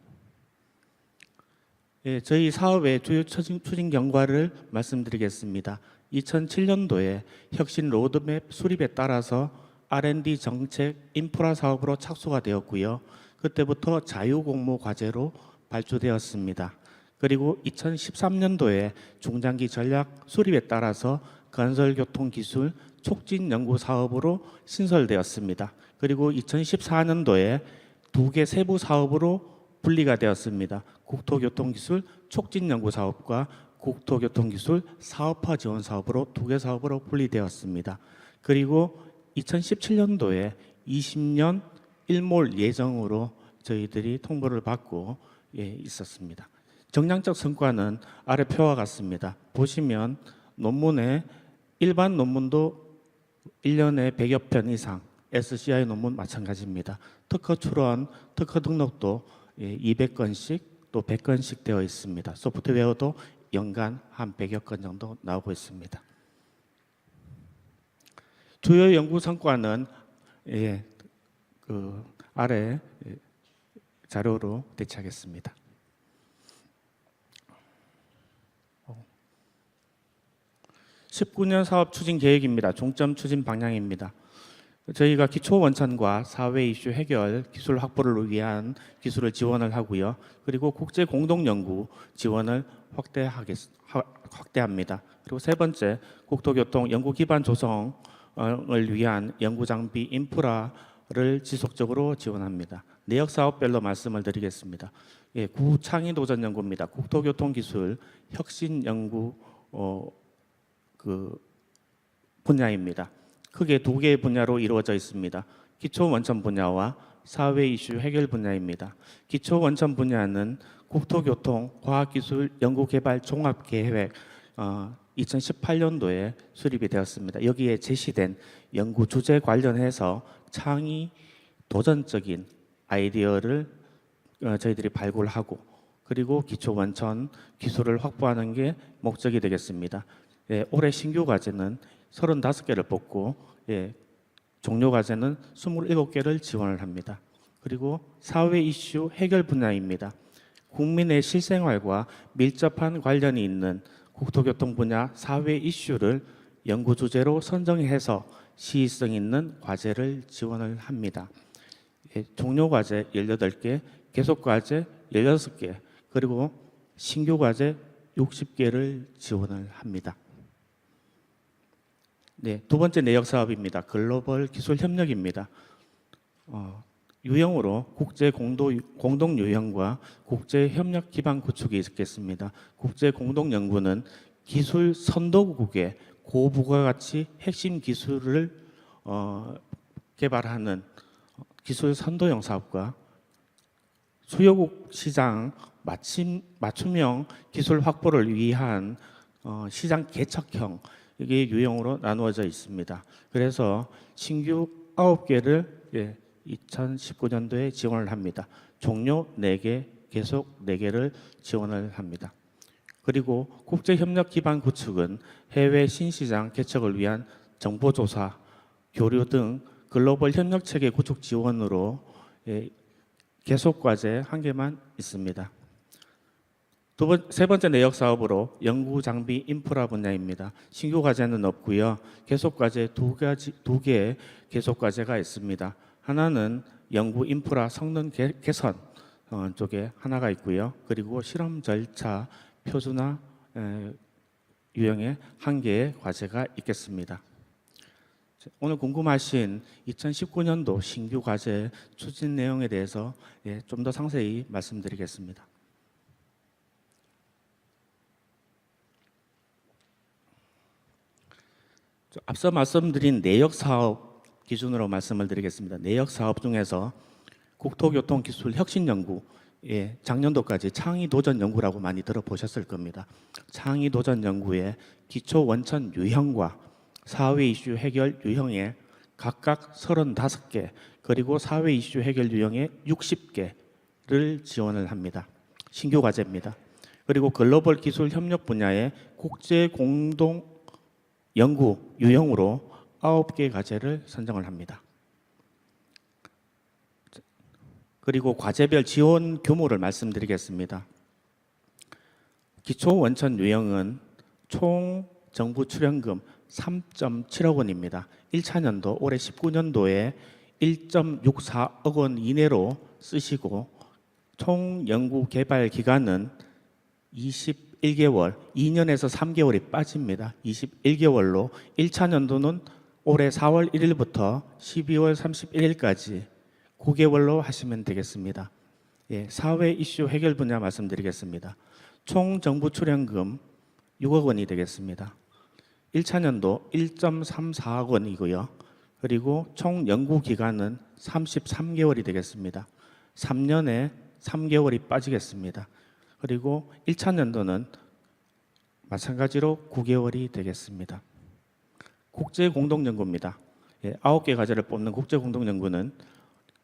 예, 저희 사업의 주요 추진 경과를 말씀드리겠습니다. 2007년도에 혁신 로드맵 수립에 따라서 R&D 정책 인프라 사업으로 착수가 되었고요. 그때부터 자유공모 과제로 발주되었습니다. 그리고 2013년도에 중장기 전략 수립에 따라서 건설교통기술 촉진 연구 사업으로 신설되었습니다. 그리고 2014년도에 2개 세부 사업으로 분리가 되었습니다. 국토교통기술 촉진 연구 사업과 국토교통기술 사업화 지원 사업으로 2개 사업으로 분리되었습니다. 그리고 2017년도에 20년 1몰 예정으로 저희들이 통보를 받고 있었습니다. 정량적 성과는 아래 표와 같습니다. 보시면 논문에 일반 논문도 1년에 100여 편 이상, SCI 논문 마찬가지입니다. 특허 출원, 특허 등록도 200건씩 또 100건씩 되어 있습니다. 소프트웨어도 연간 한 100여 건 정도 나오고 있습니다. 주요 연구 성과는 아래 자료로 대체하겠습니다. 19년 사업 추진 계획입니다. 종점 추진 방향입니다. 저희가 기초 원천과 사회 이슈 해결 기술 확보를 위한 기술을 지원을 하고요. 그리고 국제 공동 연구 지원을 확대합니다. 그리고 세 번째, 국토교통 연구 기반 조성을 위한 연구 장비 인프라를 지속적으로 지원합니다. 내역 사업별로 말씀을 드리겠습니다. 구창의 도전 연구입니다. 국토교통기술 혁신 연구 분야입니다. 크게 2개의 분야로 이루어져 있습니다. 기초 원천 분야와 사회 이슈 해결 분야입니다. 기초 원천 분야는 국토교통 과학기술 연구개발 종합계획 2018년도에 수립이 되었습니다. 여기에 제시된 연구 주제 관련해서 창의 도전적인 아이디어를 저희들이 발굴하고 그리고 기초 원천 기술을 확보하는 게 목적이 되겠습니다. 올해 신규 과제는 35개를 뽑고 종료 과제는 27개를 지원을 합니다. 그리고 사회 이슈 해결 분야입니다. 국민의 실생활과 밀접한 관련이 있는 국토교통 분야 사회 이슈를 연구 주제로 선정해서 시의성 있는 과제를 지원을 합니다. 종료 과제 18개, 계속 과제 16개, 그리고 신규 과제 60개를 지원을 합니다. 두 번째 내역 사업입니다. 글로벌 기술 협력입니다. 유형으로 국제 공동 유형과 국제 협력 기반 구축이 있겠습니다. 국제 공동 연구는 기술 선도국의 고부가가치 핵심 기술을 개발하는 기술 선도형 사업과 수요국 시장 맞춤형 기술 확보를 위한 시장 개척형 이게 유형으로 나누어져 있습니다. 그래서 신규 9개를 2019년도에 지원을 합니다. 종료 4개, 계속 4개를 지원을 합니다. 그리고 국제협력 기반 구축은 해외 신시장 개척을 위한 정보조사, 교류 등 글로벌 협력체계 구축 지원으로 계속 과제 1개만 있습니다. 세 번째 내역 사업으로 연구 장비 인프라 분야입니다. 신규 과제는 없고요. 계속 과제 2개의 계속 과제가 있습니다. 하나는 연구 인프라 성능 개선 쪽에 하나가 있고요. 그리고 실험 절차 표준화 유형의 1개의 과제가 있겠습니다. 오늘 궁금하신 2019년도 신규 과제 추진 내용에 대해서 좀 더 상세히 말씀드리겠습니다. 앞서 말씀드린 내역 사업 기준으로 말씀을 드리겠습니다. 내역 사업 중에서 국토교통기술 혁신연구, 작년도까지 창의도전연구라고 많이 들어보셨을 겁니다. 창의도전연구의 기초 원천 유형과 사회 이슈 해결 유형에 각각 35개, 그리고 사회 이슈 해결 유형에 60개를 지원을 합니다. 신규 과제입니다. 그리고 글로벌 기술 협력 분야의 국제 공동 연구 유형으로 9개 과제를 선정을 합니다. 그리고 과제별 지원 규모를 말씀드리겠습니다. 기초 원천 유형은 총 정부 출연금 3.7억 원입니다. 1차년도 올해 19년도에 1.64억 원 이내로 쓰시고 총 연구 개발 기간은 21개월, 2년에서 3개월이 빠집니다. 21개월로 1차년도는 올해 4월 1일부터 12월 31일까지 9개월로 하시면 되겠습니다. 사회 이슈 해결 분야 말씀드리겠습니다. 총 정부 출연금 6억 원이 되겠습니다. 1차년도 1.34억 원이고요. 그리고 총 연구 기간은 33개월이 되겠습니다. 3년에 3개월이 빠지겠습니다. 그리고 1차년도는 마찬가지로 9개월이 되겠습니다. 국제공동연구입니다. 9개 과제를 뽑는 국제공동연구는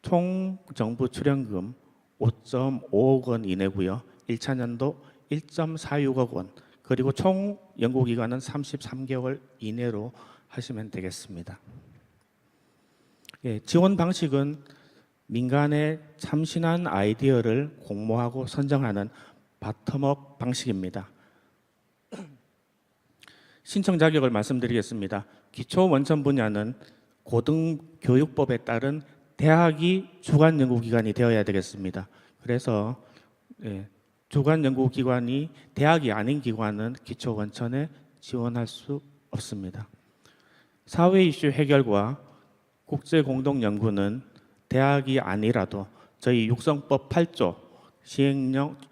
총 정부 출연금 5.5억 원 이내고요. 1차년도 1.46억 원, 그리고 총 연구기간은 33개월 이내로 하시면 되겠습니다. 지원 방식은 민간의 참신한 아이디어를 공모하고 선정하는 바텀업 방식입니다. 신청 자격을 말씀드리겠습니다. 기초 원천 분야는 고등교육법에 따른 대학이 주관 연구기관이 되어야 되겠습니다. 그래서 주관 연구기관이 대학이 아닌 기관은 기초 원천에 지원할 수 없습니다. 사회 이슈 해결과 국제 공동 연구는 대학이 아니라도 저희 육성법 8조,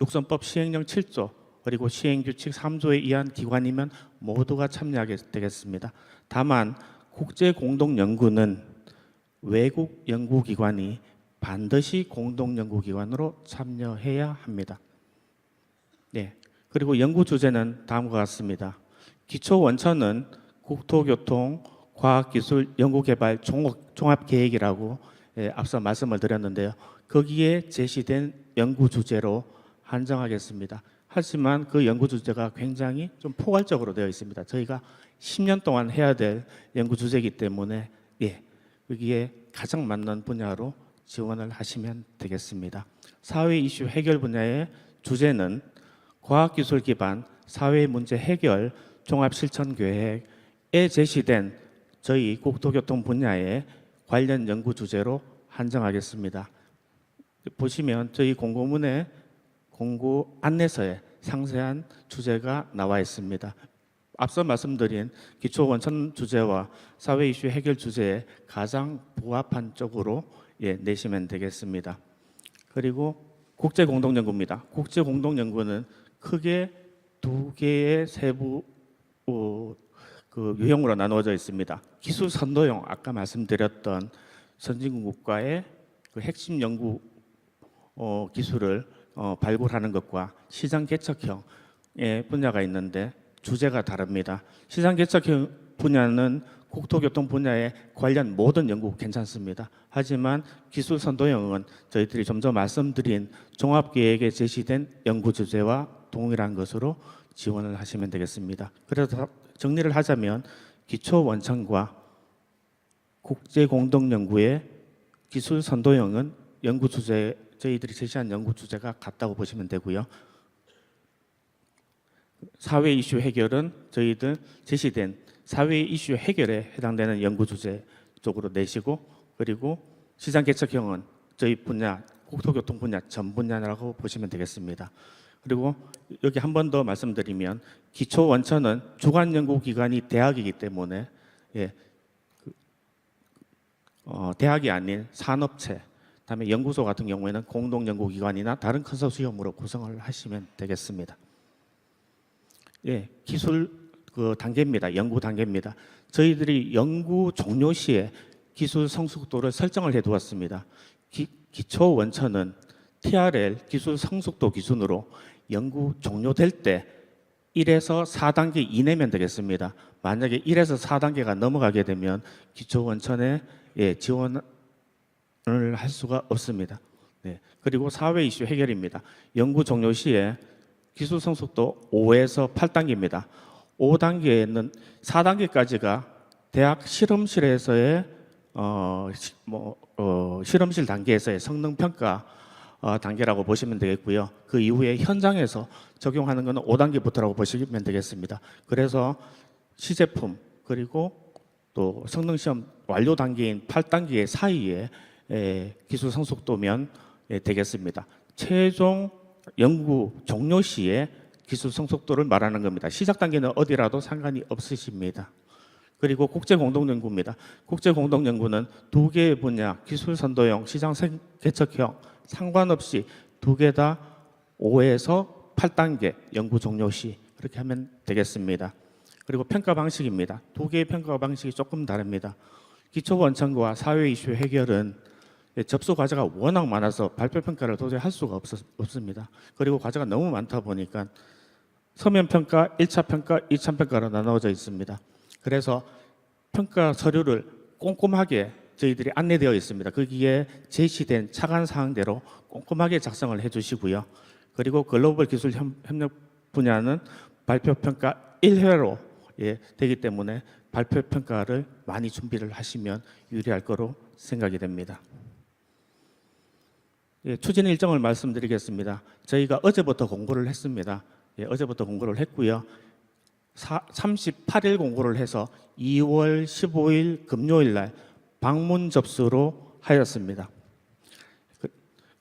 육성법 시행령 7조, 그리고 시행규칙 3조에 의한 기관이면 모두가 참여하게 되겠습니다. 다만 국제 공동 연구는 외국 연구기관이 반드시 공동 연구기관으로 참여해야 합니다. 그리고 연구 주제는 다음과 같습니다. 기초 원천은 국토교통, 과학기술, 연구개발 종합계획이라고 앞서 말씀을 드렸는데요. 거기에 제시된 연구 주제로 한정하겠습니다. 하지만 그 연구 주제가 굉장히 좀 포괄적으로 되어 있습니다. 저희가 10년 동안 해야 될 연구 주제이기 때문에 여기에 가장 맞는 분야로 지원을 하시면 되겠습니다. 사회 이슈 해결 분야의 주제는 과학기술 기반 사회 문제 해결 종합 실천 계획에 제시된 저희 국토교통 분야의 관련 연구 주제로 한정하겠습니다. 보시면 저희 공고문의 공고 안내서에 상세한 주제가 나와 있습니다. 앞서 말씀드린 기초 원천 주제와 사회 이슈 해결 주제에 가장 부합한 쪽으로 내시면 되겠습니다. 그리고 국제 공동 연구입니다. 국제 공동 연구는 크게 두 개의 세부 그 유형으로 나누어져 있습니다. 기술 선도형, 아까 말씀드렸던 선진국가의 그 핵심 연구 기술을 발굴하는 것과 시장 개척형의 분야가 있는데 주제가 다릅니다. 시장 개척형 분야는 국토교통 분야에 관련 모든 연구 괜찮습니다. 하지만 기술 선도형은 저희들이 좀 더 말씀드린 종합계획에 제시된 연구 주제와 동일한 것으로 지원을 하시면 되겠습니다. 그래서 정리를 하자면 기초 원천과 국제 공동 연구의 기술 선도형은 연구 주제, 저희들이 제시한 연구 주제가 같다고 보시면 되고요. 사회 이슈 해결은 저희들 제시된 사회 이슈 해결에 해당되는 연구 주제 쪽으로 내시고, 그리고 시장 개척형은 저희 분야 국토교통 분야 전 분야라고 보시면 되겠습니다. 그리고 여기 한 번 더 말씀드리면 기초 원천은 주관 연구 기관이 대학이기 때문에 대학이 아닌 산업체, 그다음에 연구소 같은 경우에는 공동 연구 기관이나 다른 컨소시엄으로 구성을 하시면 되겠습니다. 기술 그 단계입니다. 연구 단계입니다. 저희들이 연구 종료 시에 기술 성숙도를 설정을 해 두었습니다. 기초 원천은 TRL 기술 성숙도 기준으로 연구 종료될 때 1에서 4단계 이내면 되겠습니다. 만약에 1에서 4단계가 넘어가게 되면 기초 원천에 지원을 할 수가 없습니다. 그리고 사회 이슈 해결입니다. 연구 종료 시에 기술 성숙도 5에서 8단계입니다. 5단계는 4단계까지가 대학 실험실에서의 실험실 단계에서의 성능 평가 단계라고 보시면 되겠고요. 그 이후에 현장에서 적용하는 것은 5단계부터라고 보시면 되겠습니다. 그래서 시제품 그리고 또 성능 시험 완료 단계인 8단계 사이에 기술 성숙도면 되겠습니다. 최종 연구 종료 시에 기술 성숙도를 말하는 겁니다. 시작 단계는 어디라도 상관이 없으십니다. 그리고 국제 공동 연구입니다. 국제 공동 연구는 두 개의 분야, 기술 선도형, 시장 개척형 상관없이 두 개 다 5에서 8단계 연구 종료 시 그렇게 하면 되겠습니다. 그리고 평가 방식입니다. 두 개의 평가 방식이 조금 다릅니다. 기초 원천과 사회 이슈 해결은 접수 과제가 워낙 많아서 발표 평가를 도저히 할 수가 없습니다. 그리고 과제가 너무 많다 보니까 서면 평가, 1차 평가, 2차 평가로 나눠져 있습니다. 그래서 평가 서류를 꼼꼼하게 저희들이 안내되어 있습니다. 거기에 제시된 차관 사항대로 꼼꼼하게 작성을 해주시고요. 그리고 글로벌 기술 협력 분야는 발표 평가 1회로 되기 때문에 발표 평가를 많이 준비를 하시면 유리할 거로 생각이 됩니다. 추진 일정을 말씀드리겠습니다. 저희가 어제부터 공고를 했습니다. 어제부터 공고를 했고요. 38일 공고를 해서 2월 15일 금요일 날 방문 접수로 하였습니다.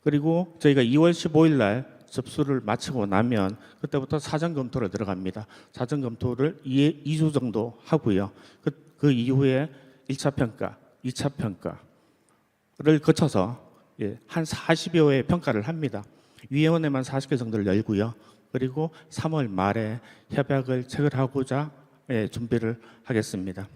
그리고 저희가 2월 15일 날 접수를 마치고 나면 그때부터 사전 검토를 들어갑니다. 사전 검토를 2주 정도 하고요. 그 이후에 1차 평가, 2차 평가를 거쳐서 한 40여 회의 평가를 합니다. 위원회만 40개 정도를 열고요. 그리고 3월 말에 협약을 체결하고자 준비를 하겠습니다.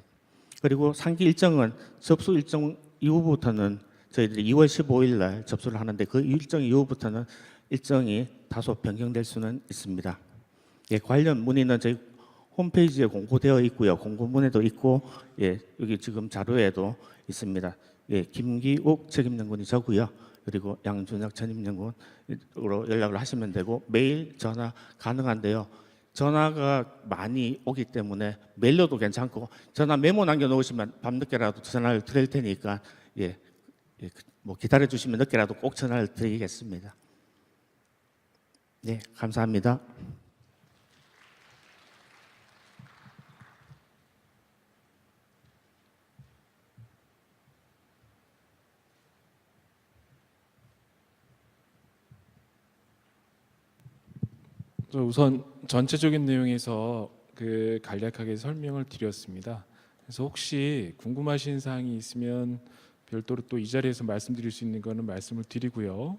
그리고 상기 일정은 접수 일정 이후부터는 저희들이 2월 15일 날 접수를 하는데 그 일정 이후부터는 일정이 다소 변경될 수는 있습니다. 관련 문의는 저희 홈페이지에 공고되어 있고요. 공고문에도 있고 여기 지금 자료에도 있습니다. 김기욱 책임연구원이 저고요. 그리고 양준혁 전임연구원으로 연락을 하시면 되고 메일, 전화 가능한데요. 전화가 많이 오기 때문에 메일로도 괜찮고 전화 메모 남겨놓으시면 밤늦게라도 전화를 드릴 테니까 뭐 기다려 주시면 늦게라도 꼭 전화를 드리겠습니다. 네, 감사합니다. 우선 전체적인 내용에서 간략하게 설명을 드렸습니다. 그래서 혹시 궁금하신 사항이 있으면 별도로 또 이 자리에서 말씀드릴 수 있는 거는 말씀을 드리고요.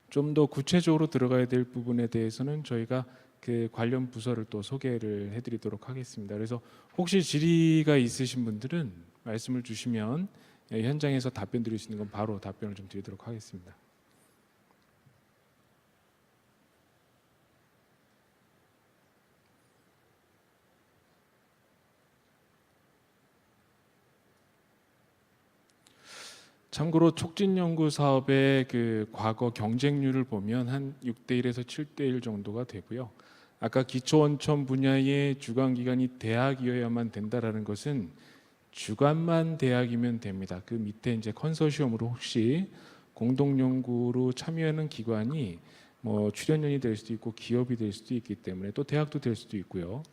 좀 더 구체적으로 들어가야 될 부분에 대해서는 저희가 그 관련 부서를 또 소개를 해드리도록 하겠습니다. 그래서 혹시 질의가 있으신 분들은 말씀을 주시면 현장에서 답변 드릴 수 있는 건 바로 답변을 좀 드리도록 하겠습니다. 참고로 촉진 연구 사업의 그 과거 경쟁률을 보면 한 6대 1에서 7대 1 정도가 되고요. 아까 기초원천 분야의 주관 기관이 대학이어야만 된다라는 것은 주관만 대학이면 됩니다. 그 밑에 이제 컨소시엄으로 혹시 공동 연구로 참여하는 기관이 뭐 출연연이 될 수도 있고 기업이 될 수도 있기 때문에 또 대학도 될 수도 있고요.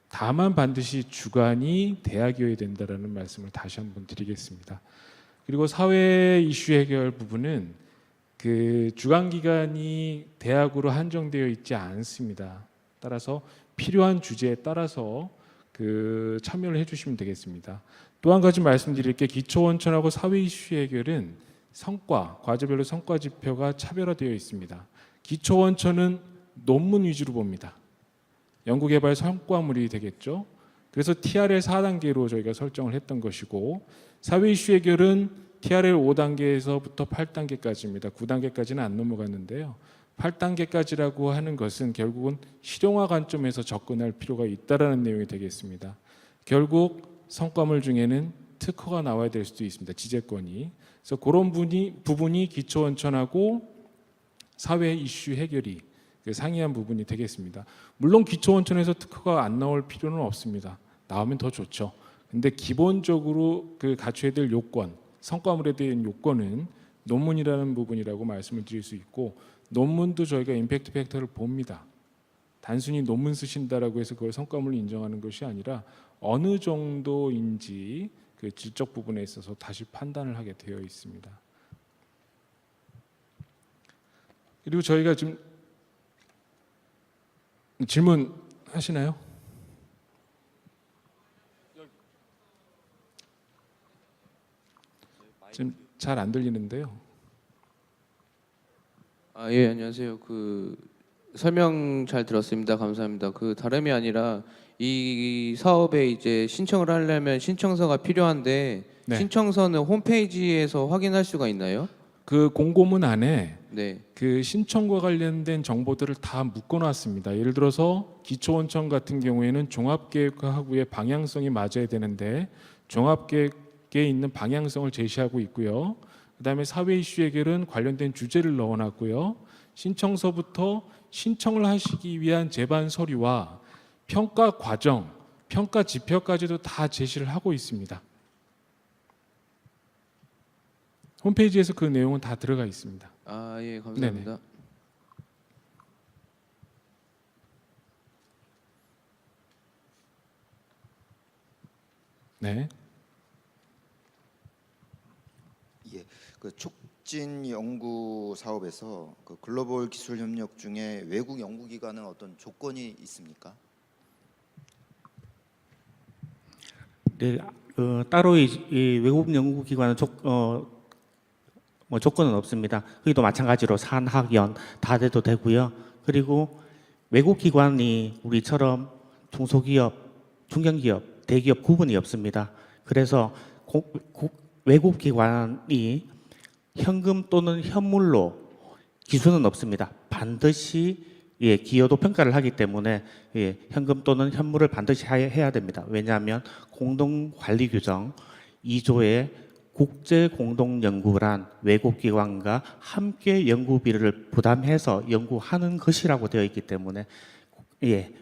다만 반드시 주관이 대학이어야 된다라는 말씀을 다시 한번 드리겠습니다. 그리고 사회 이슈 해결 부분은 그 주관 기관이 대학으로 한정되어 있지 않습니다. 따라서 필요한 주제에 따라서 그 참여를 해주시면 되겠습니다. 또 한 가지 말씀드릴 게 기초원천하고 사회 이슈 해결은 성과, 과제별로 성과 지표가 차별화되어 있습니다. 기초원천은 논문 위주로 봅니다. 연구개발 성과물이 되겠죠. 그래서 TRL 4단계로 저희가 설정을 했던 것이고 사회 이슈 해결은 TRL 5단계에서부터 8단계까지입니다. 9단계까지는 안 넘어갔는데요. 8단계까지라고 하는 것은 결국은 실용화 관점에서 접근할 필요가 있다라는 내용이 되겠습니다. 결국 성과물 중에는 특허가 나와야 될 수도 있습니다. 지재권이. 그래서 그런 부분이 기초원천하고 사회 이슈 해결이 상이한 부분이 되겠습니다. 물론 기초원천에서 특허가 안 나올 필요는 없습니다. 나오면 더 좋죠. 근데 기본적으로 그 갖춰야 될 요건, 성과물에 대한 요건은 논문이라는 부분이라고 말씀을 드릴 수 있고 논문도 저희가 임팩트 팩터를 봅니다. 단순히 논문 쓰신다라고 해서 그걸 성과물로 인정하는 것이 아니라 어느 정도인지 그 질적 부분에 있어서 다시 판단을 하게 되어 있습니다. 그리고 저희가 좀 질문하시나요? 지금 잘 안 들리는데요. 예, 안녕하세요. 설명 잘 들었습니다. 감사합니다. 다름이 아니라 이 사업에 이제 신청을 하려면 신청서가 필요한데 네. 신청서는 홈페이지에서 확인할 수가 있나요? 그 공고문 안에 네. 그 신청과 관련된 정보들을 다 묶어놨습니다. 예를 들어서 기초원천 같은 경우에는 종합계획하고의 방향성이 맞아야 되는데 종합계획에 있는 방향성을 제시하고 있고요. 그다음에 사회 이슈 해결은 관련된 주제를 넣어놨고요. 신청서부터 신청을 하시기 위한 제반 서류와 평가 과정, 평가 지표까지도 다 제시를 하고 있습니다. 홈페이지에서 그 내용은 다 들어가 있습니다. 예, 감사합니다. 네네. 네. 예, 그 촉진 연구 사업에서 그 글로벌 기술 협력 중에 외국 연구기관은 어떤 조건이 있습니까? 네, 따로 이 외국 연구기관은 조건은 없습니다. 거기도 마찬가지로 산학연 다 돼도 되고요. 그리고 외국 기관이 우리처럼 중소기업, 중견기업, 대기업 구분이 없습니다. 그래서 외국 기관이 현금 또는 현물로 기준은 없습니다. 반드시 기여도 평가를 하기 때문에 현금 또는 현물을 반드시 해야 됩니다. 왜냐하면 공동관리 규정 2조의 국제 공동 연구란 외국 기관과 함께 연구비를 부담해서 연구하는 것이라고 되어 있기 때문에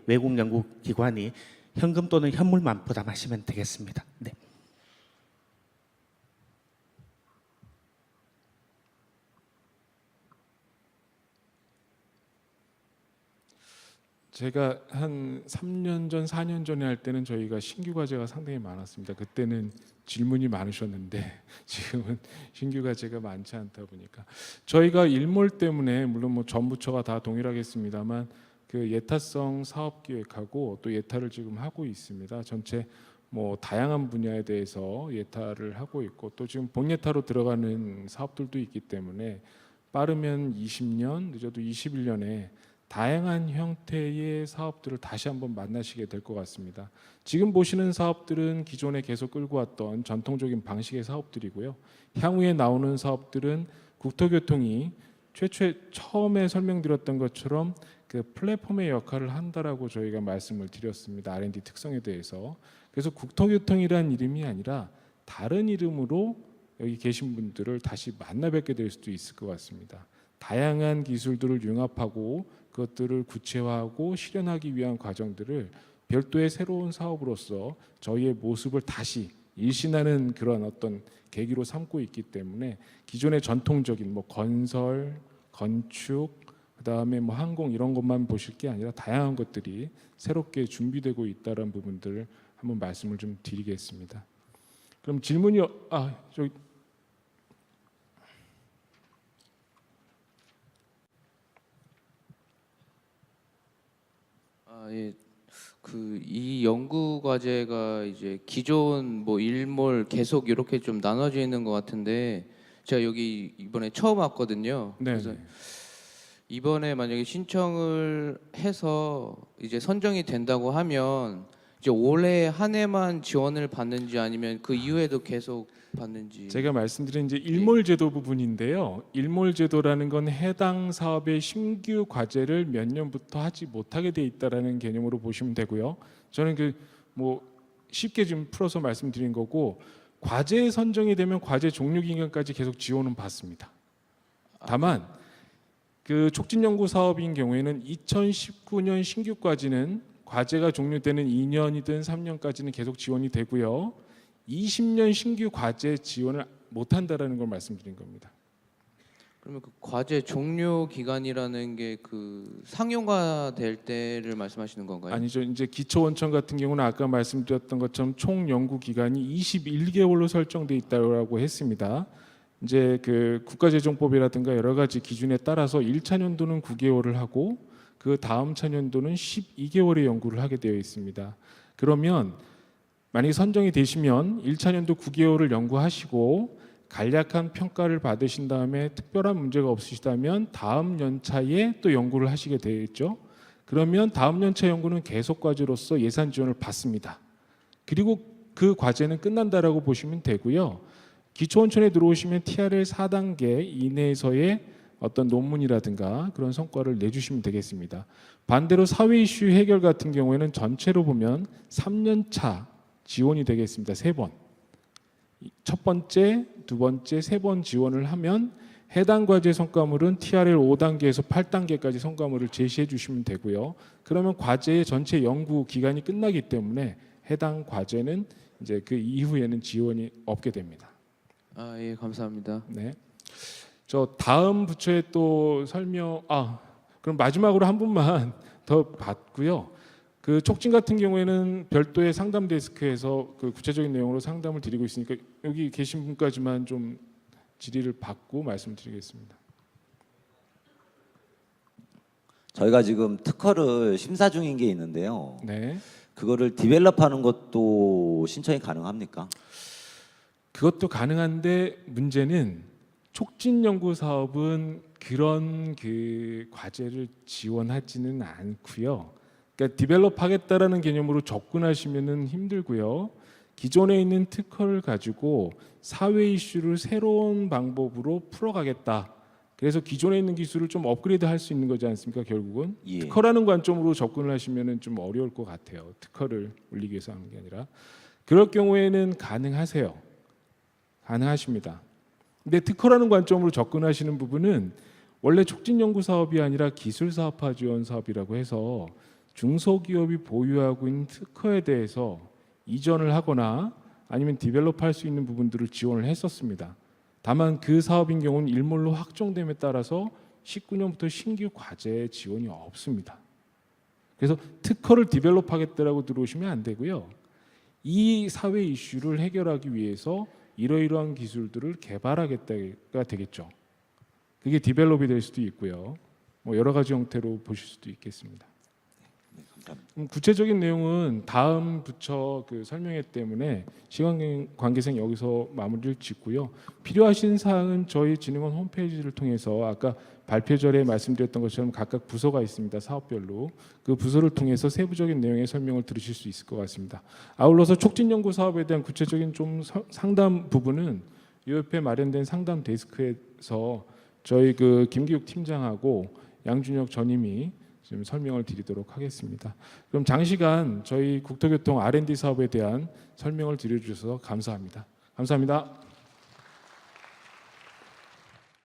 외국 연구 기관이 현금 또는 현물만 부담하시면 되겠습니다. 네. 제가 한 3년 전, 4년 전에 할 때는 저희가 신규 과제가 상당히 많았습니다. 그때는 질문이 많으셨는데 지금은 신규 과제가 많지 않다 보니까 저희가 일몰 때문에 물론 뭐 전 부처가 다 동일하겠습니다만 그 예타성 사업 기획하고 또 예타를 지금 하고 있습니다. 전체 뭐 다양한 분야에 대해서 예타를 하고 있고 또 지금 본예타로 들어가는 사업들도 있기 때문에 빠르면 20년, 늦어도 21년에 다양한 형태의 사업들을 다시 한번 만나시게 될 것 같습니다. 지금 보시는 사업들은 기존에 계속 끌고 왔던 전통적인 방식의 사업들이고요. 향후에 나오는 사업들은 국토교통이 최초에 처음에 설명드렸던 것처럼 그 플랫폼의 역할을 한다라고 저희가 말씀을 드렸습니다. R&D 특성에 대해서. 그래서 국토교통이란 이름이 아니라 다른 이름으로 여기 계신 분들을 다시 만나 뵙게 될 수도 있을 것 같습니다. 다양한 기술들을 융합하고 그것들을 구체화하고 실현하기 위한 과정들을 별도의 새로운 사업으로서 저희의 모습을 다시 일신하는 그런 어떤 계기로 삼고 있기 때문에 기존의 전통적인 뭐 건설, 건축, 그다음에 뭐 항공 이런 것만 보실 게 아니라 다양한 것들이 새롭게 준비되고 있다는 부분들을 한번 말씀을 좀 드리겠습니다. 그럼 질문이 저기 예. 그 이 연구 과제가 이제 기존 뭐 일몰 계속 이렇게 좀 나눠져 있는 것 같은데 제가 여기 이번에 처음 왔거든요. 네. 그래서 이번에 만약에 신청을 해서 이제 선정이 된다고 하면 이제 올해 한 해만 지원을 받는지 아니면 그 이후에도 계속 받는지. 제가 말씀드린 이제 일몰제도 부분인데요. 일몰제도라는 건 해당 사업의 신규 과제를 몇 년부터 하지 못하게 돼 있다라는 개념으로 보시면 되고요. 저는 그 뭐 쉽게 좀 풀어서 말씀드린 거고 과제 선정이 되면 과제 종료 기간까지 계속 지원은 받습니다. 다만 그 촉진 연구 사업인 경우에는 2019년 신규까지는 과제가 종료되는 2년이든 3년까지는 계속 지원이 되고요. 20년 신규 과제 지원을 못 한다라는 걸 말씀드린 겁니다. 그러면 그 과제 종료 기간이라는 게 그 상용화 될 때를 말씀하시는 건가요? 아니죠. 이제 기초원천 같은 경우는 아까 말씀드렸던 것처럼 총 연구 기간이 21개월로 설정돼 있다고 했습니다. 이제 그 국가재정법이라든가 여러 가지 기준에 따라서 1차 년도는 9개월을 하고 그 다음 차년도는 12개월의 연구를 하게 되어 있습니다. 그러면 만약에 선정이 되시면 1차 년도 9개월을 연구하시고 간략한 평가를 받으신 다음에 특별한 문제가 없으시다면 다음 연차에 또 연구를 하시게 되겠죠. 그러면 다음 연차 연구는 계속 과제로서 예산 지원을 받습니다. 그리고 그 과제는 끝난다라고 보시면 되고요. 기초원천에 들어오시면 TRL 4단계 이내에서의 어떤 논문이라든가 그런 성과를 내주시면 되겠습니다. 반대로 사회 이슈 해결 같은 경우에는 전체로 보면 3년차 지원이 되겠습니다. 3번. 첫 번째, 두 번째, 세 번 지원을 하면 해당 과제 성과물은 TRL 5단계에서 8단계까지 성과물을 제시해 주시면 되고요. 그러면 과제의 전체 연구 기간이 끝나기 때문에 해당 과제는 이제 그 이후에는 지원이 없게 됩니다. 예, 감사합니다. 네. 저 다음 부처에 또 그럼 마지막으로 한 분만 더 받고요. 그 촉진 같은 경우에는 별도의 상담 데스크에서 그 구체적인 내용으로 상담을 드리고 있으니까 여기 계신 분까지만 좀 질의를 받고 말씀드리겠습니다. 저희가 지금 특허를 심사 중인 게 있는데요. 네. 그거를 디벨롭하는 것도 신청이 가능합니까? 그것도 가능한데 문제는 촉진 연구 사업은 그런 그 과제를 지원하지는 않고요. 그러니까 디벨롭하겠다라는 개념으로 접근하시면은 힘들고요. 기존에 있는 특허를 가지고 사회 이슈를 새로운 방법으로 풀어가겠다. 그래서 기존에 있는 기술을 좀 업그레이드 할 수 있는 거지 않습니까? 결국은 예. 특허라는 관점으로 접근을 하시면은 좀 어려울 것 같아요. 특허를 올리기 위해서 하는 게 아니라 그럴 경우에는 가능하세요. 가능하십니다. 근데 특허라는 관점으로 접근하시는 부분은 원래 촉진 연구 사업이 아니라 기술 사업화 지원 사업이라고 해서 중소기업이 보유하고 있는 특허에 대해서 이전을 하거나 아니면 디벨롭할 수 있는 부분들을 지원을 했었습니다. 다만 그 사업인 경우는 일몰로 확정됨에 따라서 19년부터 신규 과제 지원이 없습니다. 그래서 특허를 디벨롭하겠다라고 들어오시면 안 되고요. 이 사회 이슈를 해결하기 위해서 이러이러한 기술들을 개발하겠다가 되겠죠. 그게 디벨롭이 될 수도 있고요. 뭐 여러 가지 형태로 보실 수도 있겠습니다. 구체적인 내용은 다음 부처 그 설명회 때문에 시간 관계상 여기서 마무리를 짓고요. 필요하신 사항은 저희 진흥원 홈페이지를 통해서 아까 발표 전에 말씀드렸던 것처럼 각각 부서가 있습니다. 사업별로 그 부서를 통해서 세부적인 내용의 설명을 들으실 수 있을 것 같습니다. 아울러서 촉진 연구 사업에 대한 구체적인 좀 상담 부분은 이 옆에 마련된 상담 데스크에서 저희 그 김기욱 팀장하고 양준혁 전임이 지금 설명을 드리도록 하겠습니다. 그럼 장시간 저희 국토교통 R&D 사업에 대한 설명을 드려주셔서 감사합니다. 감사합니다.